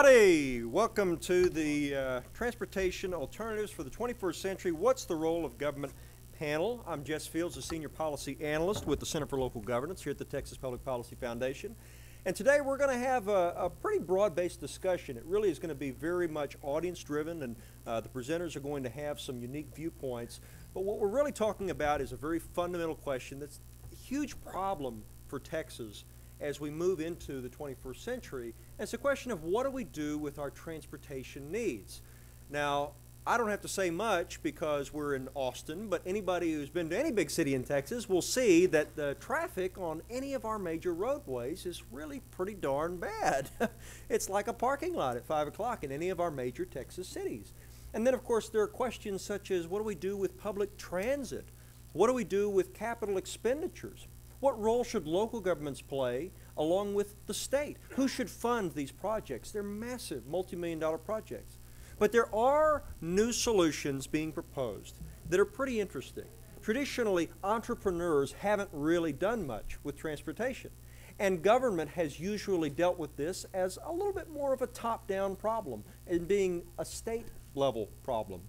Howdy! Welcome to the Transportation Alternatives for the 21st Century. What's the Role of Government panel. I'm Jess Fields, a Senior Policy Analyst with the Center for Local Governance here at the Texas Public Policy Foundation. And today we're going to have a pretty broad-based discussion. It really is going to be very much audience-driven, and the presenters are going to have some unique viewpoints. But what we're really talking about is a very fundamental question that's a huge problem for Texas as we move into the 21st century. And it's a question of what do we do with our transportation needs? Now, I don't have to say much because we're in Austin, but anybody who's been to any big city in Texas will see that the traffic on any of our major roadways is really pretty darn bad. It's like a parking lot at 5 o'clock in any of our major Texas cities. And then, of course, there are questions such as what do we do with public transit? What do we do with capital expenditures? What role should local governments play along with the state? Who should fund these projects? They're massive, multi-million-dollar projects. But there are new solutions being proposed that are pretty interesting. Traditionally, entrepreneurs haven't really done much with transportation, and government has usually dealt with this as a little bit more of a top-down problem and being a state-level problem.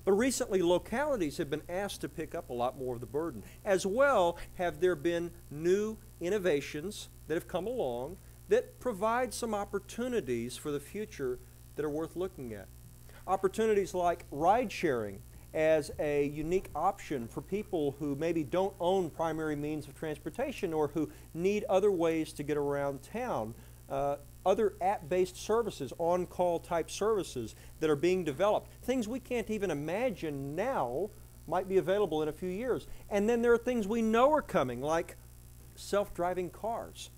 But recently, localities have been asked to pick up a lot more of the burden. As well, have there been new innovations that have come along that provide some opportunities for the future that are worth looking at. Opportunities like ride sharing as a unique option for people who maybe don't own primary means of transportation or who need other ways to get around town. Other app-based services, on-call type services that are being developed. Things we can't even imagine now might be available in a few years. And then there are things we know are coming, like self-driving cars.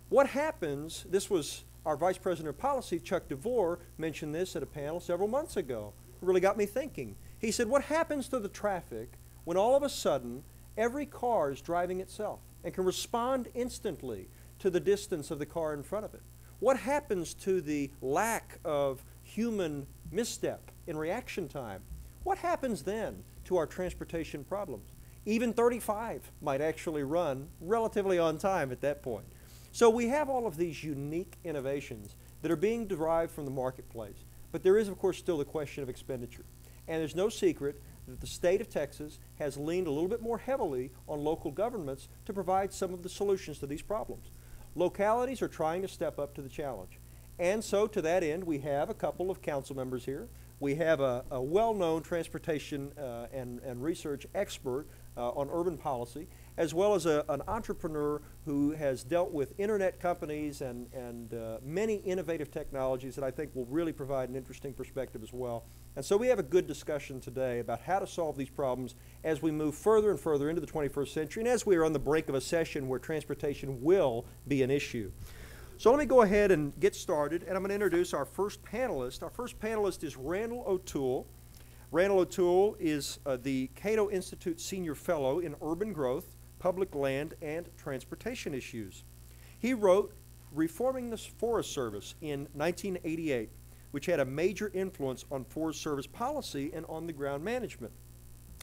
What happens, this was our Vice President of Policy, Chuck DeVore, mentioned this at a panel several months ago. It really got me thinking. He said, what happens to the traffic when all of a sudden every car is driving itself and can respond instantly to the distance of the car in front of it? What happens to the lack of human misstep in reaction time? What happens then to our transportation problems? Even 35 might actually run relatively on time at that point. So we have all of these unique innovations that are being derived from the marketplace. But there is, of course, still the question of expenditure. And there's no secret that the state of Texas has leaned a little bit more heavily on local governments to provide some of the solutions to these problems. Localities are trying to step up to the challenge. And so to that end, we have a couple of council members here. We have a well-known transportation and research expert on urban policy, as well as an entrepreneur who has dealt with internet companies and many innovative technologies that I think will really provide an interesting perspective as well. And so we have a good discussion today about how to solve these problems as we move further and further into the 21st century and as we are on the brink of a session where transportation will be an issue. So let me go ahead and get started, and I'm going to introduce our first panelist. Our first panelist is Randal O'Toole. Randal O'Toole is the Cato Institute Senior Fellow in Urban Growth, Public Land, and Transportation Issues. He wrote Reforming the Forest Service in 1988, which had a major influence on Forest Service policy and on-the-ground management.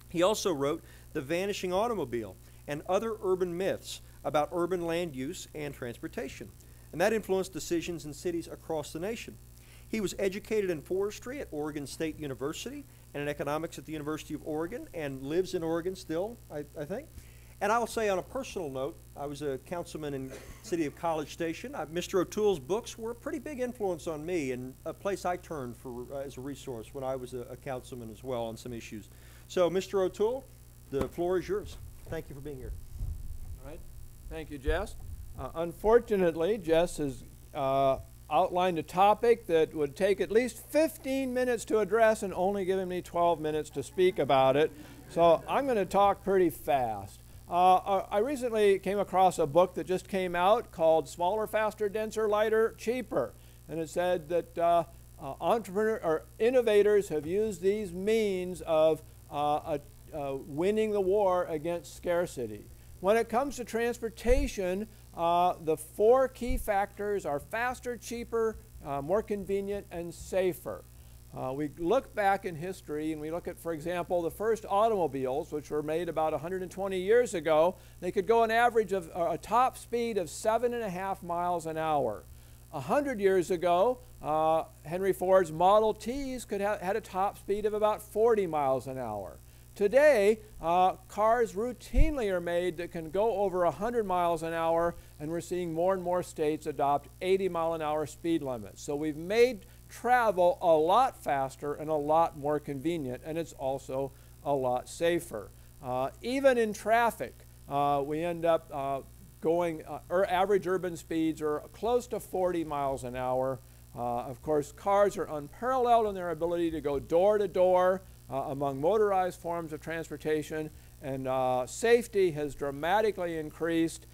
He also wrote The Vanishing Automobile and Other Urban Myths about urban land use and transportation, and that influenced decisions in cities across the nation. He was educated in forestry at Oregon State University and in economics at the University of Oregon and lives in Oregon still, I think. And I'll say on a personal note, I was a councilman in the city of College Station. Mr. O'Toole's books were a pretty big influence on me and a place I turned for as a resource when I was a councilman as well on some issues. So, Mr. O'Toole, the floor is yours. Thank you for being here. All right. Thank you, Jess. Unfortunately, Jess has outlined a topic that would take at least 15 minutes to address and only giving me 12 minutes to speak about it. So I'm going to talk pretty fast. I recently came across a book that just came out called Smaller, Faster, Denser, Lighter, Cheaper. And it said that innovators have used these means of winning the war against scarcity. When it comes to transportation, the four key factors are faster, cheaper, more convenient, and safer. We look back in history and we look at, for example, the first automobiles, which were made about 120 years ago. They could go an average of a top speed of 7.5 miles an hour. 100 years ago, Henry Ford's Model Ts had a top speed of about 40 miles an hour. Today, cars routinely are made that can go over 100 miles an hour, and we're seeing more and more states adopt 80-mile-an-hour speed limits. So we've made travel a lot faster and a lot more convenient, and it's also a lot safer. Even in traffic, we end up average urban speeds are close to 40 miles an hour. Of course, cars are unparalleled in their ability to go door to door among motorized forms of transportation, and safety has dramatically increased.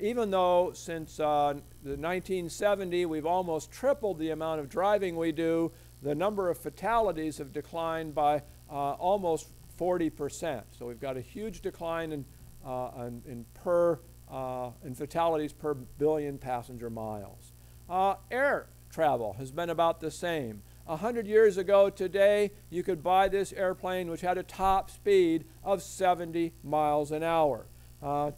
Even though since the 1970 we've almost tripled the amount of driving we do, the number of fatalities have declined by almost 40%. So we've got a huge decline in fatalities per billion passenger miles. Air travel has been about the same. 100 years ago today, you could buy this airplane which had a top speed of 70 miles an hour.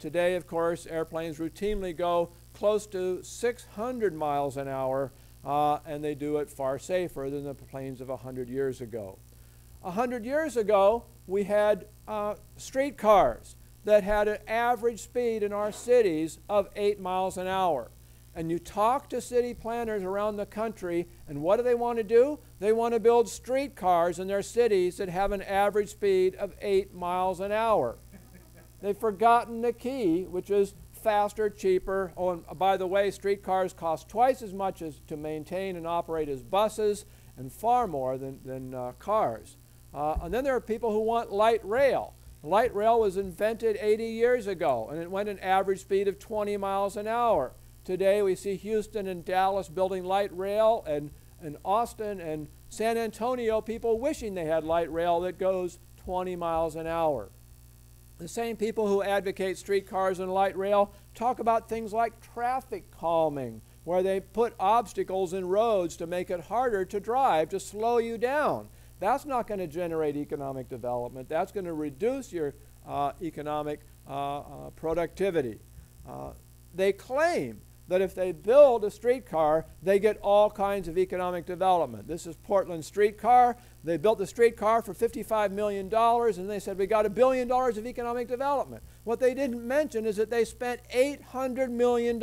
Today, of course, airplanes routinely go close to 600 miles an hour, and they do it far safer than the planes of 100 years ago. 100 years ago, we had streetcars that had an average speed in our cities of 8 miles an hour. And you talk to city planners around the country, and what do they want to do? They want to build streetcars in their cities that have an average speed of 8 miles an hour. They've forgotten the key, which is faster, cheaper. Oh, and by the way, streetcars cost twice as much to maintain and operate as buses, and far more than cars. And then there are people who want light rail. Light rail was invented 80 years ago, and it went an average speed of 20 miles an hour. Today we see Houston and Dallas building light rail, and Austin and San Antonio, people wishing they had light rail that goes 20 miles an hour. The same people who advocate streetcars and light rail talk about things like traffic calming, where they put obstacles in roads to make it harder to drive, to slow you down. That's not going to generate economic development. That's going to reduce your economic productivity. They claim that if they build a streetcar, they get all kinds of economic development. This is Portland streetcar. They built the streetcar for $55 million, and they said, we got $1 billion of economic development. What they didn't mention is that they spent $800 million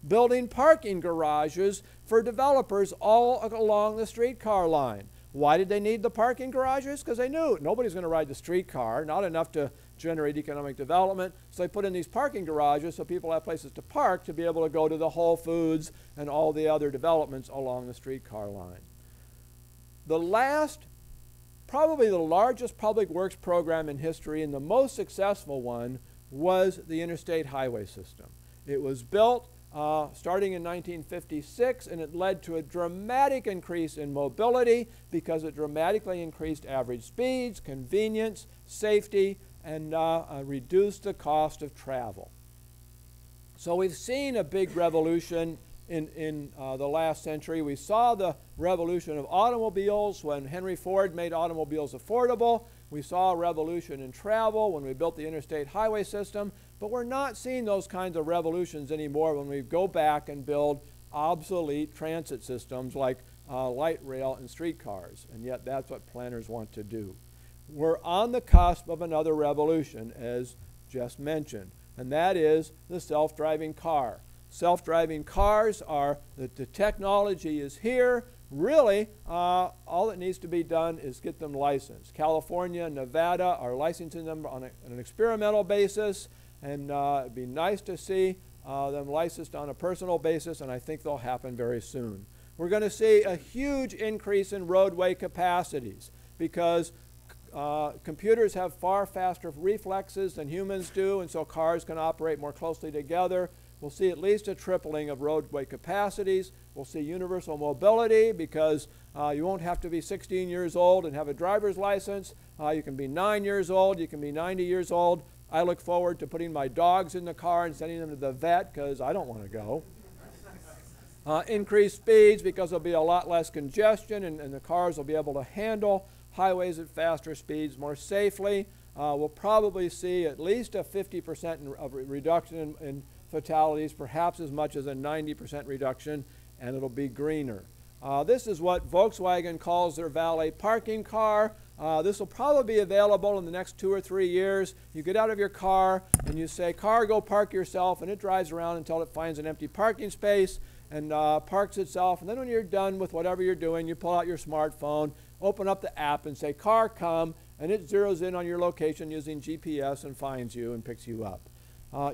building parking garages for developers all along the streetcar line. Why did they need the parking garages? Because they knew nobody's going to ride the streetcar, not enough to generate economic development. So they put in these parking garages so people have places to park to be able to go to the Whole Foods and all the other developments along the streetcar line. Probably the largest public works program in history and the most successful one was the Interstate Highway System. It was built starting in 1956, and it led to a dramatic increase in mobility because it dramatically increased average speeds, convenience, safety, and reduced the cost of travel. So we've seen a big revolution in the last century. We saw the revolution of automobiles when Henry Ford made automobiles affordable. We saw a revolution in travel when we built the interstate highway system, but we're not seeing those kinds of revolutions anymore when we go back and build obsolete transit systems like light rail and streetcars, and yet that's what planners want to do. We're on the cusp of another revolution, as Jess mentioned, and that is the self-driving car. Self-driving cars are, the technology is here. Really, all that needs to be done is get them licensed. California and Nevada are licensing them on an experimental basis, and it'd be nice to see them licensed on a personal basis, and I think they'll happen very soon. We're going to see a huge increase in roadway capacities because computers have far faster reflexes than humans do, and so cars can operate more closely together. We'll see at least a tripling of roadway capacities. We'll see universal mobility because you won't have to be 16 years old and have a driver's license. You can be 9 years old. You can be 90 years old. I look forward to putting my dogs in the car and sending them to the vet because I don't want to go. Increased speeds because there'll be a lot less congestion and the cars will be able to handle highways at faster speeds more safely. We'll probably see at least a 50% reduction in fatalities, perhaps as much as a 90% reduction and it'll be greener. This is what Volkswagen calls their valet parking car. This will probably be available in the next 2 or 3 years. You get out of your car and you say, "Car, go park yourself," and it drives around until it finds an empty parking space and parks itself. And then when you're done with whatever you're doing, you pull out your smartphone, open up the app and say, "Car, come," and it zeroes in on your location using GPS and finds you and picks you up.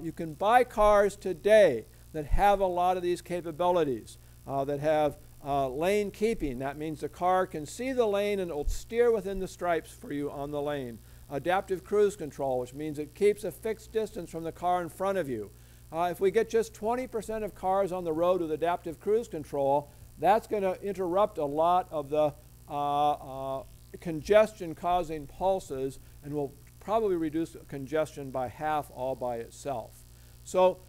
You can buy cars today that have a lot of these capabilities, that have lane keeping. That means the car can see the lane and it will steer within the stripes for you on the lane. Adaptive cruise control, which means it keeps a fixed distance from the car in front of you. If we get just 20% of cars on the road with adaptive cruise control, that's going to interrupt a lot of the congestion-causing pulses and will probably reduce congestion by half all by itself. So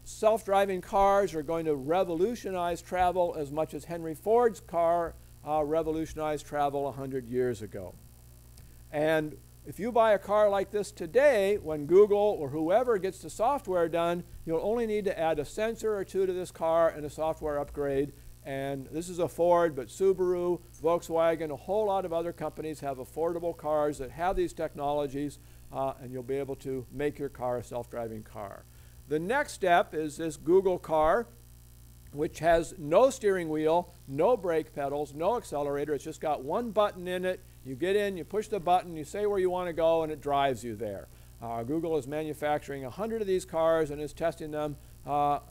self-driving cars are going to revolutionize travel as much as Henry Ford's car revolutionized travel 100 years ago. And if you buy a car like this today, when Google or whoever gets the software done, you'll only need to add a sensor or two to this car and a software upgrade. And this is a Ford, but Subaru, Volkswagen, a whole lot of other companies have affordable cars that have these technologies, and you'll be able to make your car a self-driving car. The next step is this Google car, which has no steering wheel, no brake pedals, no accelerator. It's just got one button in it. You get in, you push the button, you say where you want to go, and it drives you there. Google is manufacturing 100 of these cars and is testing them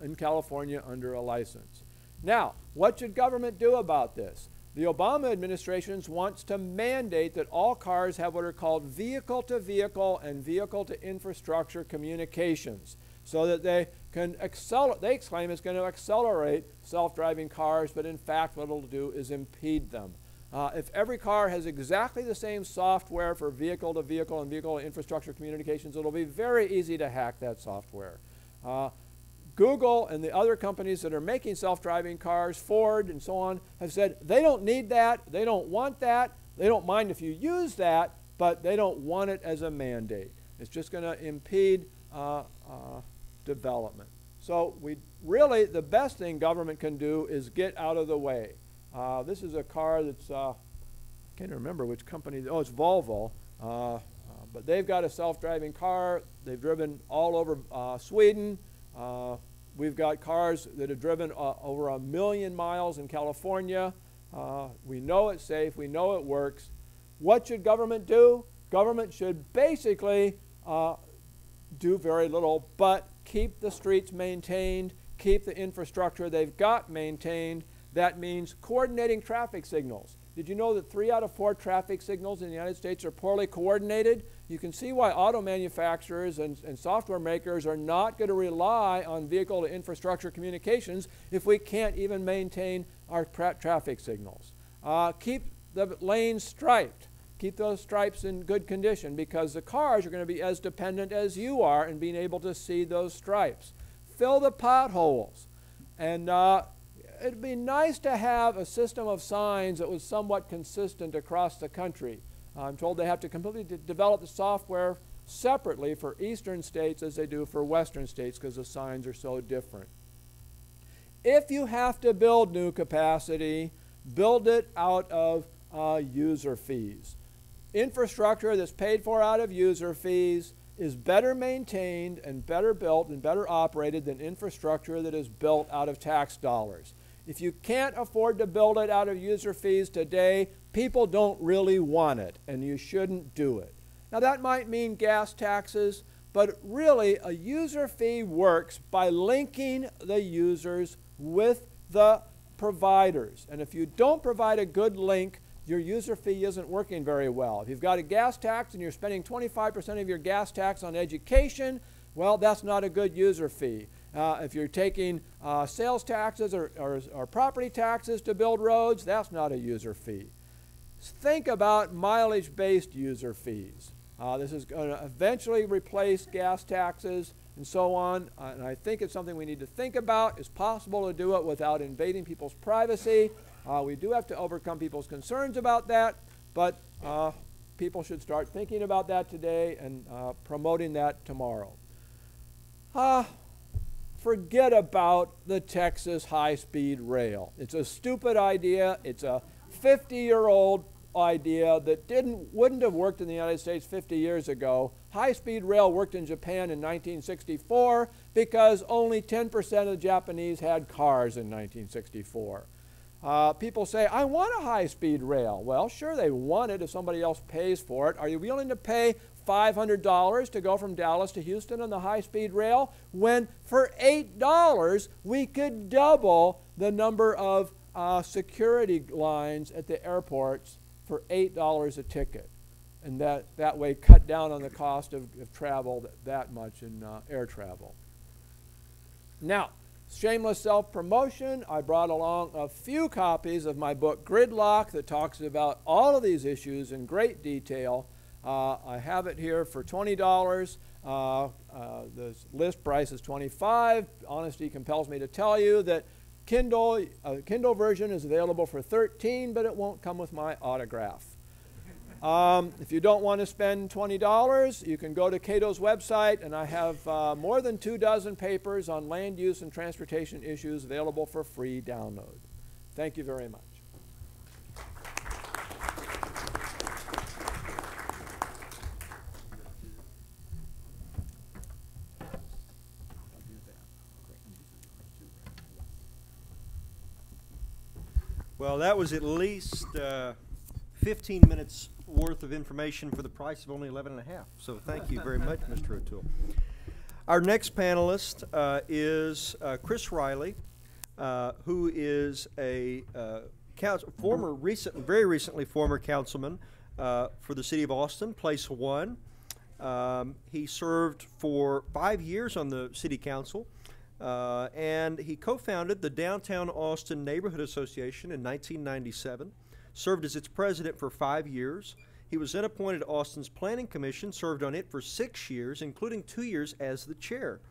in California under a license. Now, what should government do about this? The Obama administration wants to mandate that all cars have what are called vehicle-to-vehicle and vehicle-to-infrastructure communications, so that they can accelerate. They claim it's going to accelerate self-driving cars, but in fact what it'll do is impede them. If every car has exactly the same software for vehicle-to-vehicle and vehicle-to-infrastructure communications, it'll be very easy to hack that software. Google and the other companies that are making self-driving cars, Ford and so on, have said they don't need that, they don't want that, they don't mind if you use that, but they don't want it as a mandate. It's just going to impede development. So really the best thing government can do is get out of the way. This is a car that's, I can't remember which company, oh, it's Volvo, but they've got a self-driving car. They've driven all over Sweden. We've got cars that have driven over 1 million miles in California. We know it's safe. We know it works. What should government do? Government should basically do very little, but keep the streets maintained, keep the infrastructure they've got maintained. That means coordinating traffic signals. Did you know that 3 out of 4 traffic signals in the United States are poorly coordinated? You can see why auto manufacturers and software makers are not going to rely on vehicle-to-infrastructure communications if we can't even maintain our traffic signals. Keep the lanes striped. Keep those stripes in good condition, because the cars are going to be as dependent as you are in being able to see those stripes. Fill the potholes. And it'd be nice to have a system of signs that was somewhat consistent across the country. I'm told they have to completely develop the software separately for eastern states as they do for western states, because the signs are so different. If you have to build new capacity, build it out of user fees. Infrastructure that's paid for out of user fees is better maintained and better built and better operated than infrastructure that is built out of tax dollars. If you can't afford to build it out of user fees today, people don't really want it, and you shouldn't do it. Now that might mean gas taxes, but really a user fee works by linking the users with the providers. And if you don't provide a good link, your user fee isn't working very well. If you've got a gas tax and you're spending 25% of your gas tax on education, well, that's not a good user fee. If you're taking sales taxes or property taxes to build roads, that's not a user fee. Think about mileage-based user fees. This is going to eventually replace gas taxes and so on, and I think it's something we need to think about. It's possible to do it without invading people's privacy. We do have to overcome people's concerns about that, but people should start thinking about that today and promoting that tomorrow. forget about the Texas high-speed rail. It's a stupid idea. It's a 50-year-old idea that wouldn't have worked in the United States 50 years ago. High-speed rail worked in Japan in 1964 because only 10% of the Japanese had cars in 1964. People say, I want a high-speed rail. Well, sure, they want it if somebody else pays for it. Are you willing to pay $500 to go from Dallas to Houston on the high-speed rail when for $8 we could double the number of security lines at the airports for $8 a ticket? And that way cut down on the cost of travel that much in air travel. Now, shameless self-promotion, I brought along a few copies of my book Gridlock that talks about all of these issues in great detail. I have it here for $20. The list price is $25. Honesty compels me to tell you that Kindle version is available for $13, but it won't come with my autograph. If you don't want to spend $20, you can go to Cato's website, and I have more than 24 papers on land use and transportation issues available for free download. Thank you very much. Well, that was at least 15 minutes worth of information for the price of only 11 and a half. So thank you very much, Mr. O'Toole. Our next panelist is Chris Riley, who is a very recently former councilman for the city of Austin, Place 1. He served for 5 years on the city council. And he co-founded the Downtown Austin Neighborhood Association in 1997, served as its president for 5 years. He was then appointed to Austin's Planning Commission, served on it for 6 years, including 2 years as the chair.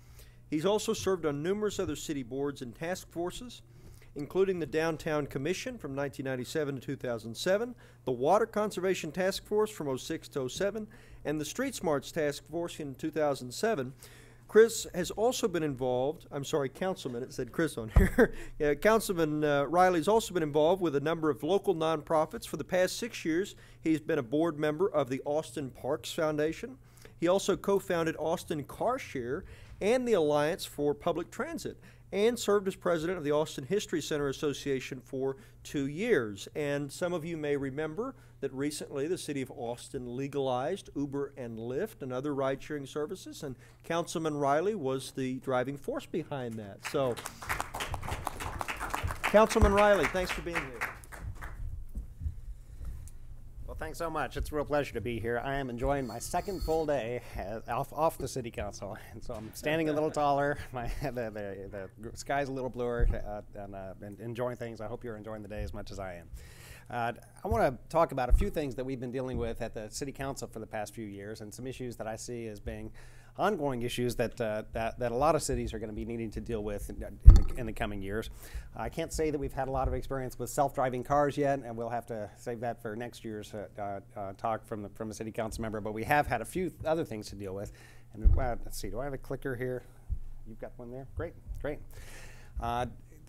He's also served on numerous other city boards and task forces, including the Downtown Commission from 1997 to 2007, the Water Conservation Task Force from 2006 to 2007, and the Street Smarts Task Force in 2007. Chris has also been involved, I'm sorry, Councilman, it said Chris on here. Councilman Riley's also been involved with a number of local nonprofits. For the past 6 years, he's been a board member of the Austin Parks Foundation. He also co-founded Austin Car Share and the Alliance for Public Transit, and served as president of the Austin History Center Association for 2 years. And some of you may remember that recently the city of Austin legalized Uber and Lyft and other ride-sharing services, and Councilman Riley was the driving force behind that. So, Councilman Riley, thanks for being here. Well, thanks so much. It's a real pleasure to be here. I am enjoying my second full day off the city council, and so I'm standing a little taller. The sky's a little bluer, and enjoying things. I hope you're enjoying the day as much as I am. I want to talk about a few things that we've been dealing with at the City Council for the past few years, and some issues that I see as being ongoing issues that a lot of cities are going to be needing to deal with in the coming years. I can't say that we've had a lot of experience with self-driving cars yet, and we'll have to save that for next year's talk from a City Council member, but we have had a few other things to deal with. And let's see, do I have a clicker here? You've got one there? Great, great.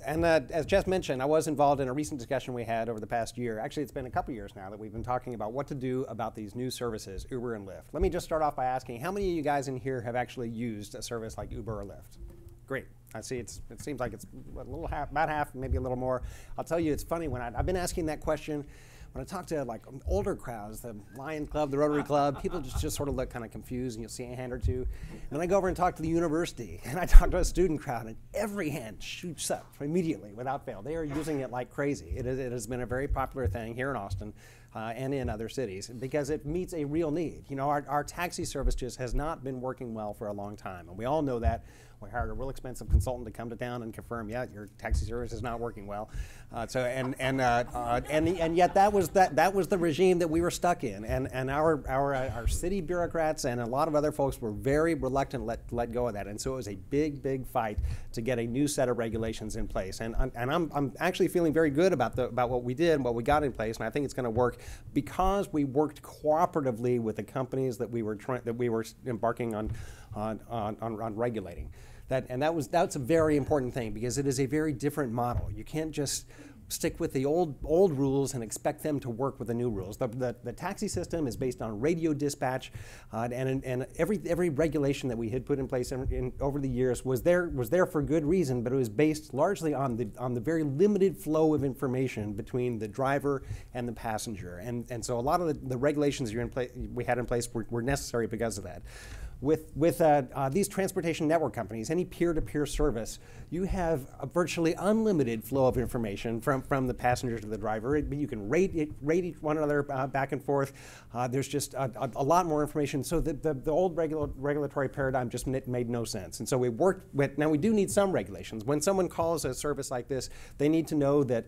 And as Jess mentioned, I was involved in a recent discussion we had over the past year. Actually, it's been a couple years now that we've been talking about what to do about these new services, Uber and Lyft. Let me just start off by asking, how many of you guys in here have actually used a service like Uber or Lyft? Great. I see it seems like it's about half, maybe a little more. I'll tell you, it's funny, when I've been asking that question, when I talk to like older crowds, the Lion Club, the Rotary Club, people just sort of look kind of confused, and you'll see a hand or two. And then I go over and talk to the university, and I talk to a student crowd, and every hand shoots up immediately without fail. They are using it like crazy. It has been a very popular thing here in Austin and in other cities because it meets a real need. You know, our taxi service just has not been working well for a long time, and we all know that. We hired a real expensive consultant to come to town and confirm, yeah, your taxi service is not working well. And yet that was the regime that we were stuck in, and our city bureaucrats and a lot of other folks were very reluctant to let go of that, and so it was a big fight to get a new set of regulations in place. And I'm actually feeling very good about what we did and what we got in place, and I think it's going to work because we worked cooperatively with the companies that we were embarking on regulating. That's a very important thing, because it is a very different model. You can't just stick with the old rules and expect them to work with the new rules. The taxi system is based on radio dispatch, and every regulation that we had put in place over the years was there for good reason, but it was based largely on the very limited flow of information between the driver and the passenger. And so a lot of the regulations we had in place were necessary because of that. With these transportation network companies, any peer-to-peer service, you have a virtually unlimited flow of information from the passenger to the driver. You can rate each one another back and forth. There's just a lot more information. So the old regulatory paradigm just made no sense. And so we worked with, now we do need some regulations. When someone calls a service like this, they need to know that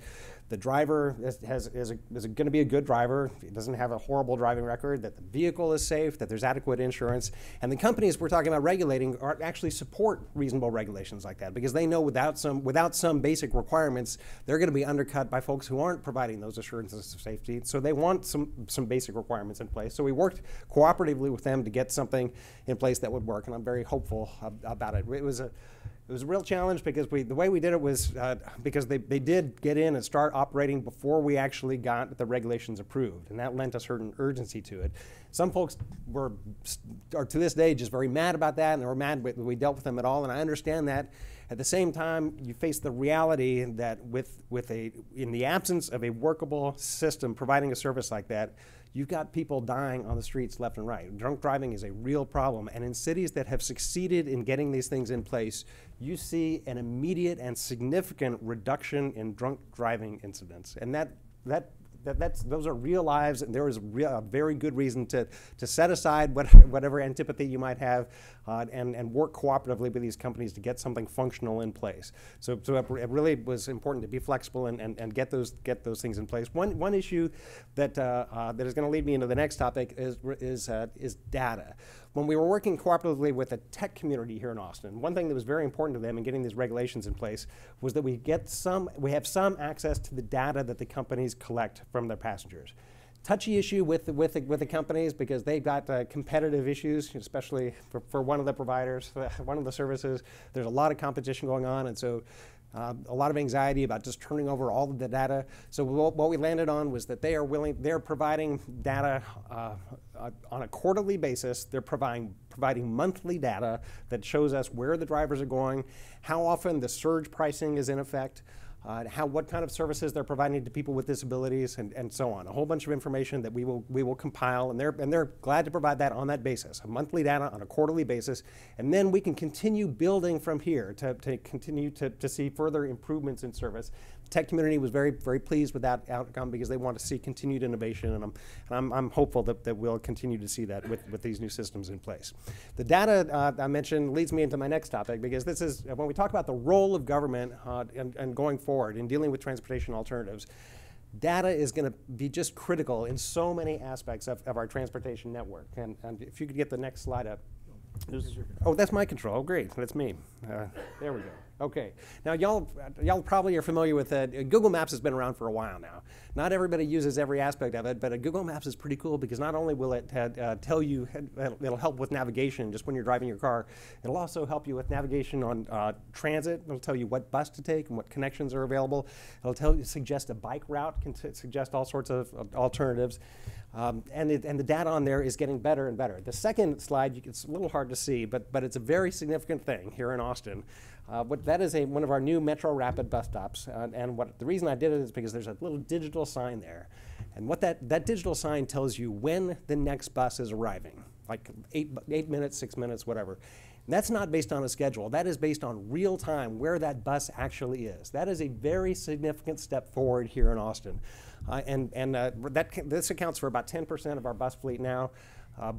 the driver is going to be a good driver, he doesn't have a horrible driving record, that the vehicle is safe, that there's adequate insurance. And the companies we're talking about regulating actually support reasonable regulations like that, because they know without some basic requirements, they're going to be undercut by folks who aren't providing those assurances of safety. So they want some basic requirements in place. So we worked cooperatively with them to get something in place that would work, and I'm very hopeful about it. It was a real challenge, because the way we did it was because they did get in and start operating before we actually got the regulations approved, and that lent a certain urgency to it. Some folks are to this day just very mad about that, and they were mad that we dealt with them at all, and I understand that. At the same time, you face the reality that in the absence of a workable system providing a service like that, you've got people dying on the streets left and right. Drunk driving is a real problem, and in cities that have succeeded in getting these things in place, you see an immediate and significant reduction in drunk driving incidents. And those are real lives, and there is a very good reason to set aside whatever antipathy you might have and work cooperatively with these companies to get something functional in place. So it really was important to be flexible and get those things in place. One issue that is going to lead me into the next topic is data. When we were working cooperatively with the tech community here in Austin, one thing that was very important to them in getting these regulations in place was that we have some access to the data that the companies collect from their passengers. Touchy issue with the companies, because they've got competitive issues, especially for one of the providers, one of the services. There's a lot of competition going on, and so a lot of anxiety about just turning over all of the data. So what we landed on was that they're providing data on a quarterly basis. They're providing monthly data that shows us where the drivers are going, how often the surge pricing is in effect, what kind of services they're providing to people with disabilities, and so on. A whole bunch of information that we will compile, and they're glad to provide that on that basis, a monthly data on a quarterly basis, and then we can continue building from here to continue to see further improvements in service. The tech community was very, very pleased with that outcome, because they want to see continued innovation, and I'm hopeful that we'll continue to see that with these new systems in place. The data I mentioned leads me into my next topic, because this is when we talk about the role of government and going forward in dealing with transportation alternatives. Data is going to be just critical in so many aspects of our transportation network. And if you could get the next slide up. Oh, that's my control. Oh, great. That's me. There we go. Okay. Now, y'all probably are familiar with Google Maps has been around for a while now. Not everybody uses every aspect of it, but Google Maps is pretty cool, because not only will it tell you, it'll help with navigation just when you're driving your car, it'll also help you with navigation on transit. It'll tell you what bus to take and what connections are available. It'll suggest a bike route, can suggest all sorts of alternatives. And the data on there is getting better and better. The second slide, it's a little hard to see, but it's a very significant thing here in Austin. That is one of our new Metro Rapid bus stops. And the reason I did it is because there's a little digital sign there. And what that digital sign tells you when the next bus is arriving, like 8 minutes, 6 minutes, whatever. And that's not based on a schedule. That is based on real time, where that bus actually is. That is a very significant step forward here in Austin. This accounts for about 10% of our bus fleet now.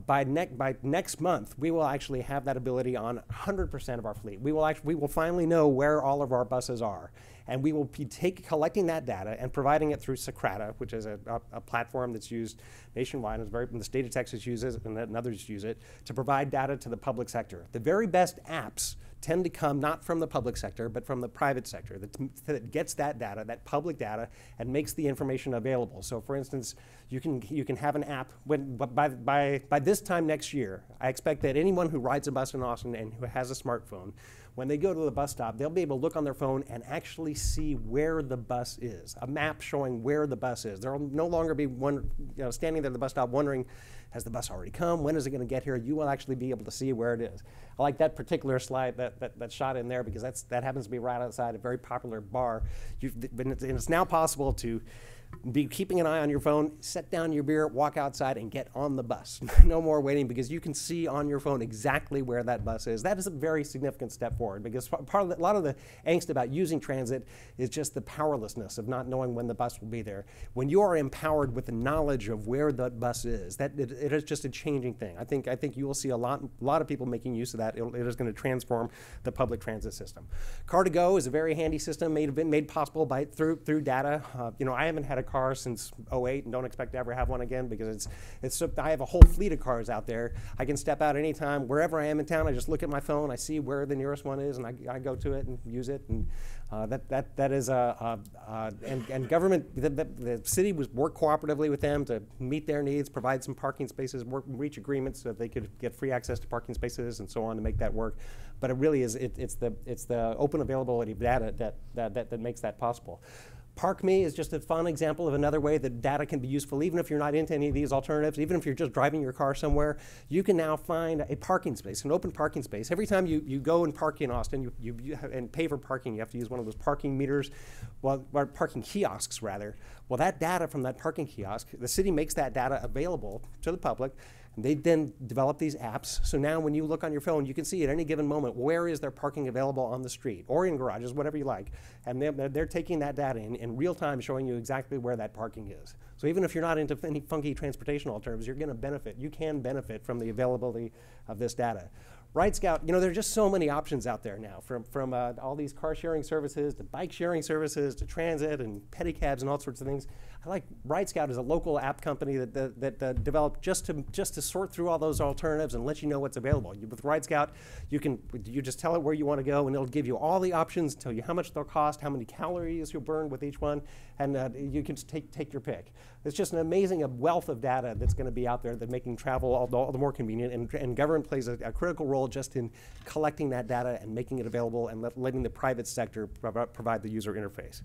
By next month, we will actually have that ability on 100% of our fleet. We will finally know where all of our buses are, and we will be collecting that data and providing it through Socrata, which is a platform that's used nationwide, and the state of Texas uses it, and others use it to provide data to the public sector. The very best apps tend to come not from the public sector, but from the private sector that gets that data, that public data, and makes the information available. So for instance, you can have an app, by this time next year, I expect that anyone who rides a bus in Austin and who has a smartphone, when they go to the bus stop, they'll be able to look on their phone and actually see where the bus is, a map showing where the bus is. There will no longer be standing there at the bus stop wondering, has the bus already come? When is it going to get here? You will actually be able to see where it is. I like that particular slide, that shot in there, because that happens to be right outside a very popular bar. And it's now possible to be keeping an eye on your phone, set down your beer, walk outside, and get on the bus. No more waiting, because you can see on your phone exactly where that bus is. That is a very significant step forward, because a lot of the angst about using transit is just the powerlessness of not knowing when the bus will be there. When you are empowered with the knowledge of where the bus is, it is just a changing thing. I think you will see a lot of people making use of that. It is going to transform the public transit system. Car2Go is a very handy system made possible through data. I haven't had a car since '08 and don't expect to ever have one again, because I have a whole fleet of cars out there. I can step out anytime, wherever I am in town. I just look at my phone, I see where the nearest one is, and I go to it and use it. And that is and government, the city was work cooperatively with them to meet their needs, provide some parking spaces, reach agreements so that they could get free access to parking spaces and so on to make that work. But it really is it's the open availability of data that makes that possible. ParkMe is just a fun example of another way that data can be useful. Even if you're not into any of these alternatives, even if you're just driving your car somewhere, you can now find a parking space, an open parking space. Every time you go and park in Austin and pay for parking, you have to use one of those parking meters, or parking kiosks rather. Well, that data from that parking kiosk, the city makes that data available to the public. They then develop these apps. So now when you look on your phone, you can see at any given moment where is there parking available on the street or in garages, whatever you like. And they're taking that data in real time, showing you exactly where that parking is. So even if you're not into any funky transportation alternatives, you're going to benefit. You can benefit from the availability of this data. Ride Scout, there are just so many options out there now, from all these car sharing services to bike sharing services to transit and pedicabs and all sorts of things. I like Ride Scout as a local app company that developed just to sort through all those alternatives and let you know what's available. With Ride Scout, you just tell it where you want to go, and it'll give you all the options, tell you how much they'll cost, how many calories you'll burn with each one, and you can just take your pick. It's just an amazing wealth of data that's going to be out there that making travel all the more convenient, and government plays a critical role just in collecting that data and making it available and letting the private sector provide the user interface.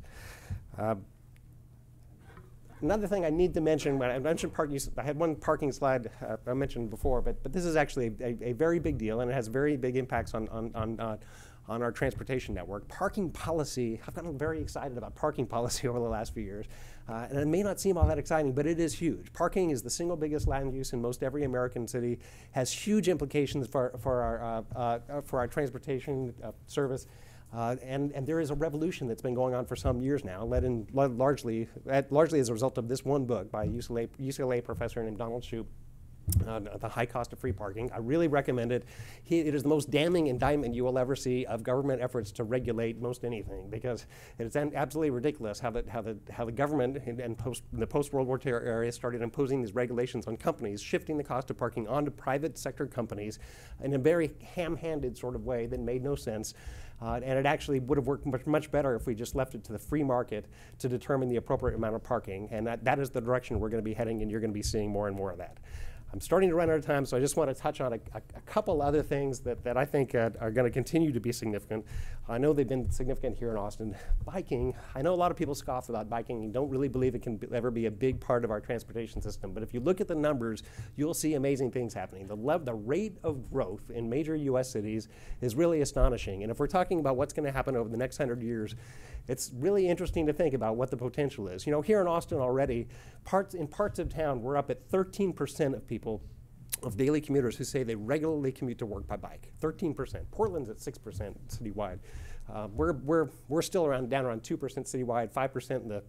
Another thing I need to mention, when I mentioned parking, I had one parking slide I mentioned before, but this is actually a very big deal, and it has very big impacts on our transportation network. Parking policy, I've gotten very excited about parking policy over the last few years. And it may not seem all that exciting, but it is huge. Parking is the single biggest land use in most every American city, has huge implications for our transportation service. And there is a revolution that's been going on for some years now, led largely as a result of this one book by a UCLA professor named Donald Shoup, The High Cost of Free Parking. I really recommend it. It is the most damning indictment you will ever see of government efforts to regulate most anything, because it's absolutely ridiculous how the government in the post-World War II area started imposing these regulations on companies, shifting the cost of parking onto private sector companies in a very ham-handed sort of way that made no sense. And it actually would have worked much better if we just left it to the free market to determine the appropriate amount of parking. And that is the direction we're going to be heading, and you're going to be seeing more and more of that. I'm starting to run out of time, so I just want to touch on a couple other things that I think are going to continue to be significant. I know they've been significant here in Austin. Biking, I know a lot of people scoff about biking and don't really believe it can ever be a big part of our transportation system, but if you look at the numbers, you'll see amazing things happening. The rate of growth in major U.S. cities is really astonishing, and if we're talking about what's going to happen over the next 100 years, it's really interesting to think about what the potential is. Here in Austin already, in parts of town, we're up at 13% of people, of daily commuters, who say they regularly commute to work by bike. 13%. Portland's at 6% citywide. We're still down around 2% citywide, 5% in the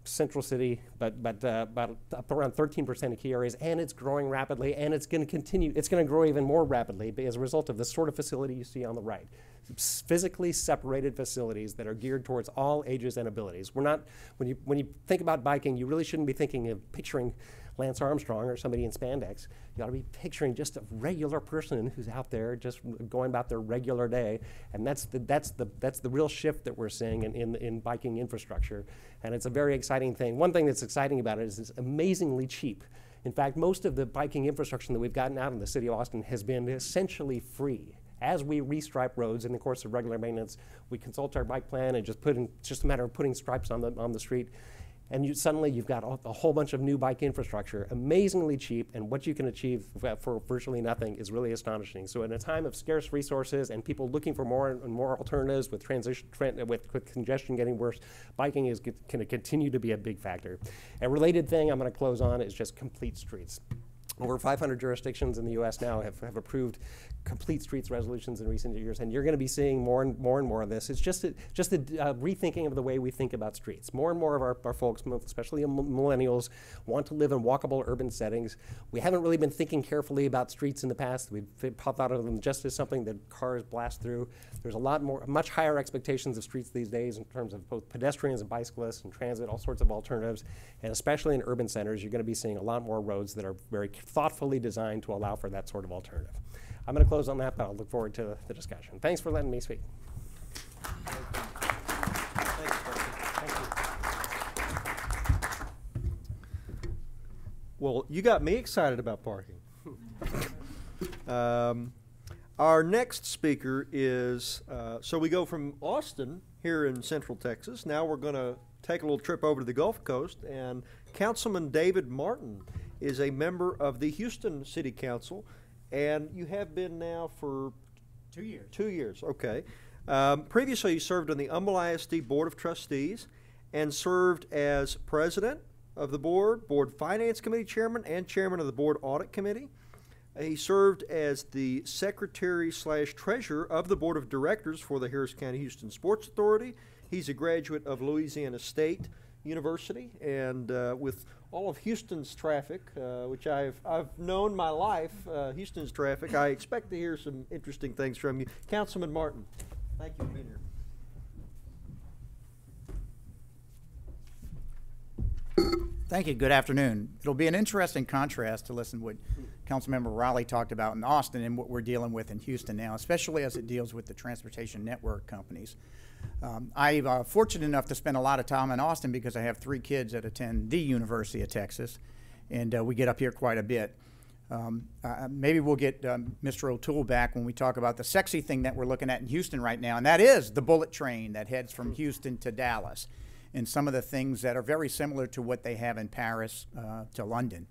central city, but up around 13% in key areas, and it's growing rapidly, and it's going to continue. It's going to grow even more rapidly as a result of the sort of facility you see on the right. Physically separated facilities that are geared towards all ages and abilities. We're not, when you think about biking, you really shouldn't be picturing Lance Armstrong or somebody in spandex. You ought to be picturing just a regular person who's out there just going about their regular day, and that's the real shift that we're seeing in biking infrastructure, and it's a very exciting thing. One thing that's exciting about it is it's amazingly cheap. In fact, most of the biking infrastructure that we've gotten out in the city of Austin has been essentially free. As we restripe roads in the course of regular maintenance, we consult our bike plan and just a matter of putting stripes on the street. And suddenly you've got a whole bunch of new bike infrastructure, amazingly cheap, and what you can achieve for virtually nothing is really astonishing. So in a time of scarce resources and people looking for more and more alternatives with congestion getting worse, biking is going to continue to be a big factor. A related thing I'm going to close on is just complete streets. Over 500 jurisdictions in the U.S. now have approved complete streets resolutions in recent years, and you're going to be seeing more and more of this. It's just a rethinking of the way we think about streets. More and more of our folks, especially millennials, want to live in walkable urban settings. We haven't really been thinking carefully about streets in the past. We've thought of them just as something that cars blast through. There's much higher expectations of streets these days in terms of both pedestrians and bicyclists and transit, all sorts of alternatives, and especially in urban centers, you're going to be seeing a lot more roads that are very thoughtfully designed to allow for that sort of alternative. I'm going to close on that, but I'll look forward to the discussion. Thanks for letting me speak. Well, you got me excited about parking. Our next speaker is, so we go from Austin here in Central Texas. Now we're going to take a little trip over to the Gulf Coast, and Councilman David Martin is a member of the Houston City Council, and you have been now for 2 years. 2 years, okay. Previously, you served on the Humble ISD Board of Trustees and served as president of the board, Board Finance Committee chairman, and chairman of the Board Audit Committee. He served as the secretary/treasurer of the Board of Directors for the Harris County Houston Sports Authority. He's a graduate of Louisiana State University, and with all of Houston's traffic, which I've known my life, Houston's traffic, I expect to hear some interesting things from you. Councilman Martin, thank you for being here. Thank you. Good afternoon. It'll be an interesting contrast to listen to what Councilmember Raleigh talked about in Austin and what we're dealing with in Houston now, especially as it deals with the transportation network companies. I'm fortunate enough to spend a lot of time in Austin because I have 3 kids that attend the University of Texas, and we get up here quite a bit. Maybe we'll get Mr. O'Toole back when we talk about the sexy thing that we're looking at in Houston right now, and that is the bullet train that heads from Houston to Dallas, and some of the things that are very similar to what they have in Paris to London.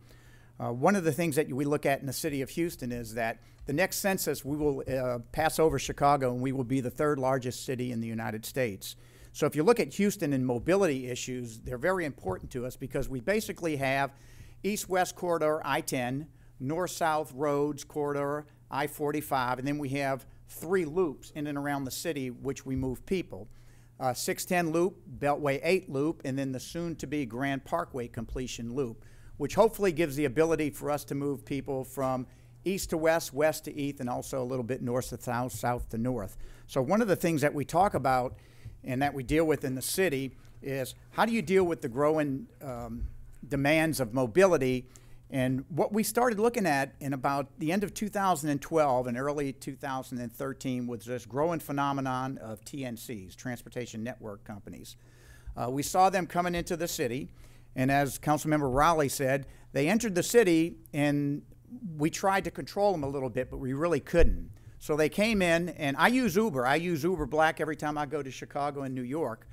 One of the things that we look at in the city of Houston is that the next census we will pass over Chicago, and we will be the 3rd largest city in the United States. So if you look at Houston and mobility issues, they're very important to us because we basically have east-west corridor I-10, north-south roads corridor I-45, and then we have 3 loops in and around the city which we move people. 610 loop, Beltway 8 loop, and then the soon-to-be Grand Parkway completion loop, which hopefully gives the ability for us to move people from east to west, west to east, and also a little bit north to south, south to north. So one of the things that we talk about and that we deal with in the city is how do you deal with the growing demands of mobility. And what we started looking at in about the end of 2012 and early 2013 was this growing phenomenon of TNCs, transportation network companies. We saw them coming into the city, and as Councilmember Raleigh said, they entered the city and we tried to control them a little bit, but we really couldn't. So they came in, and I use Uber. I use Uber Black every time I go to Chicago and New York.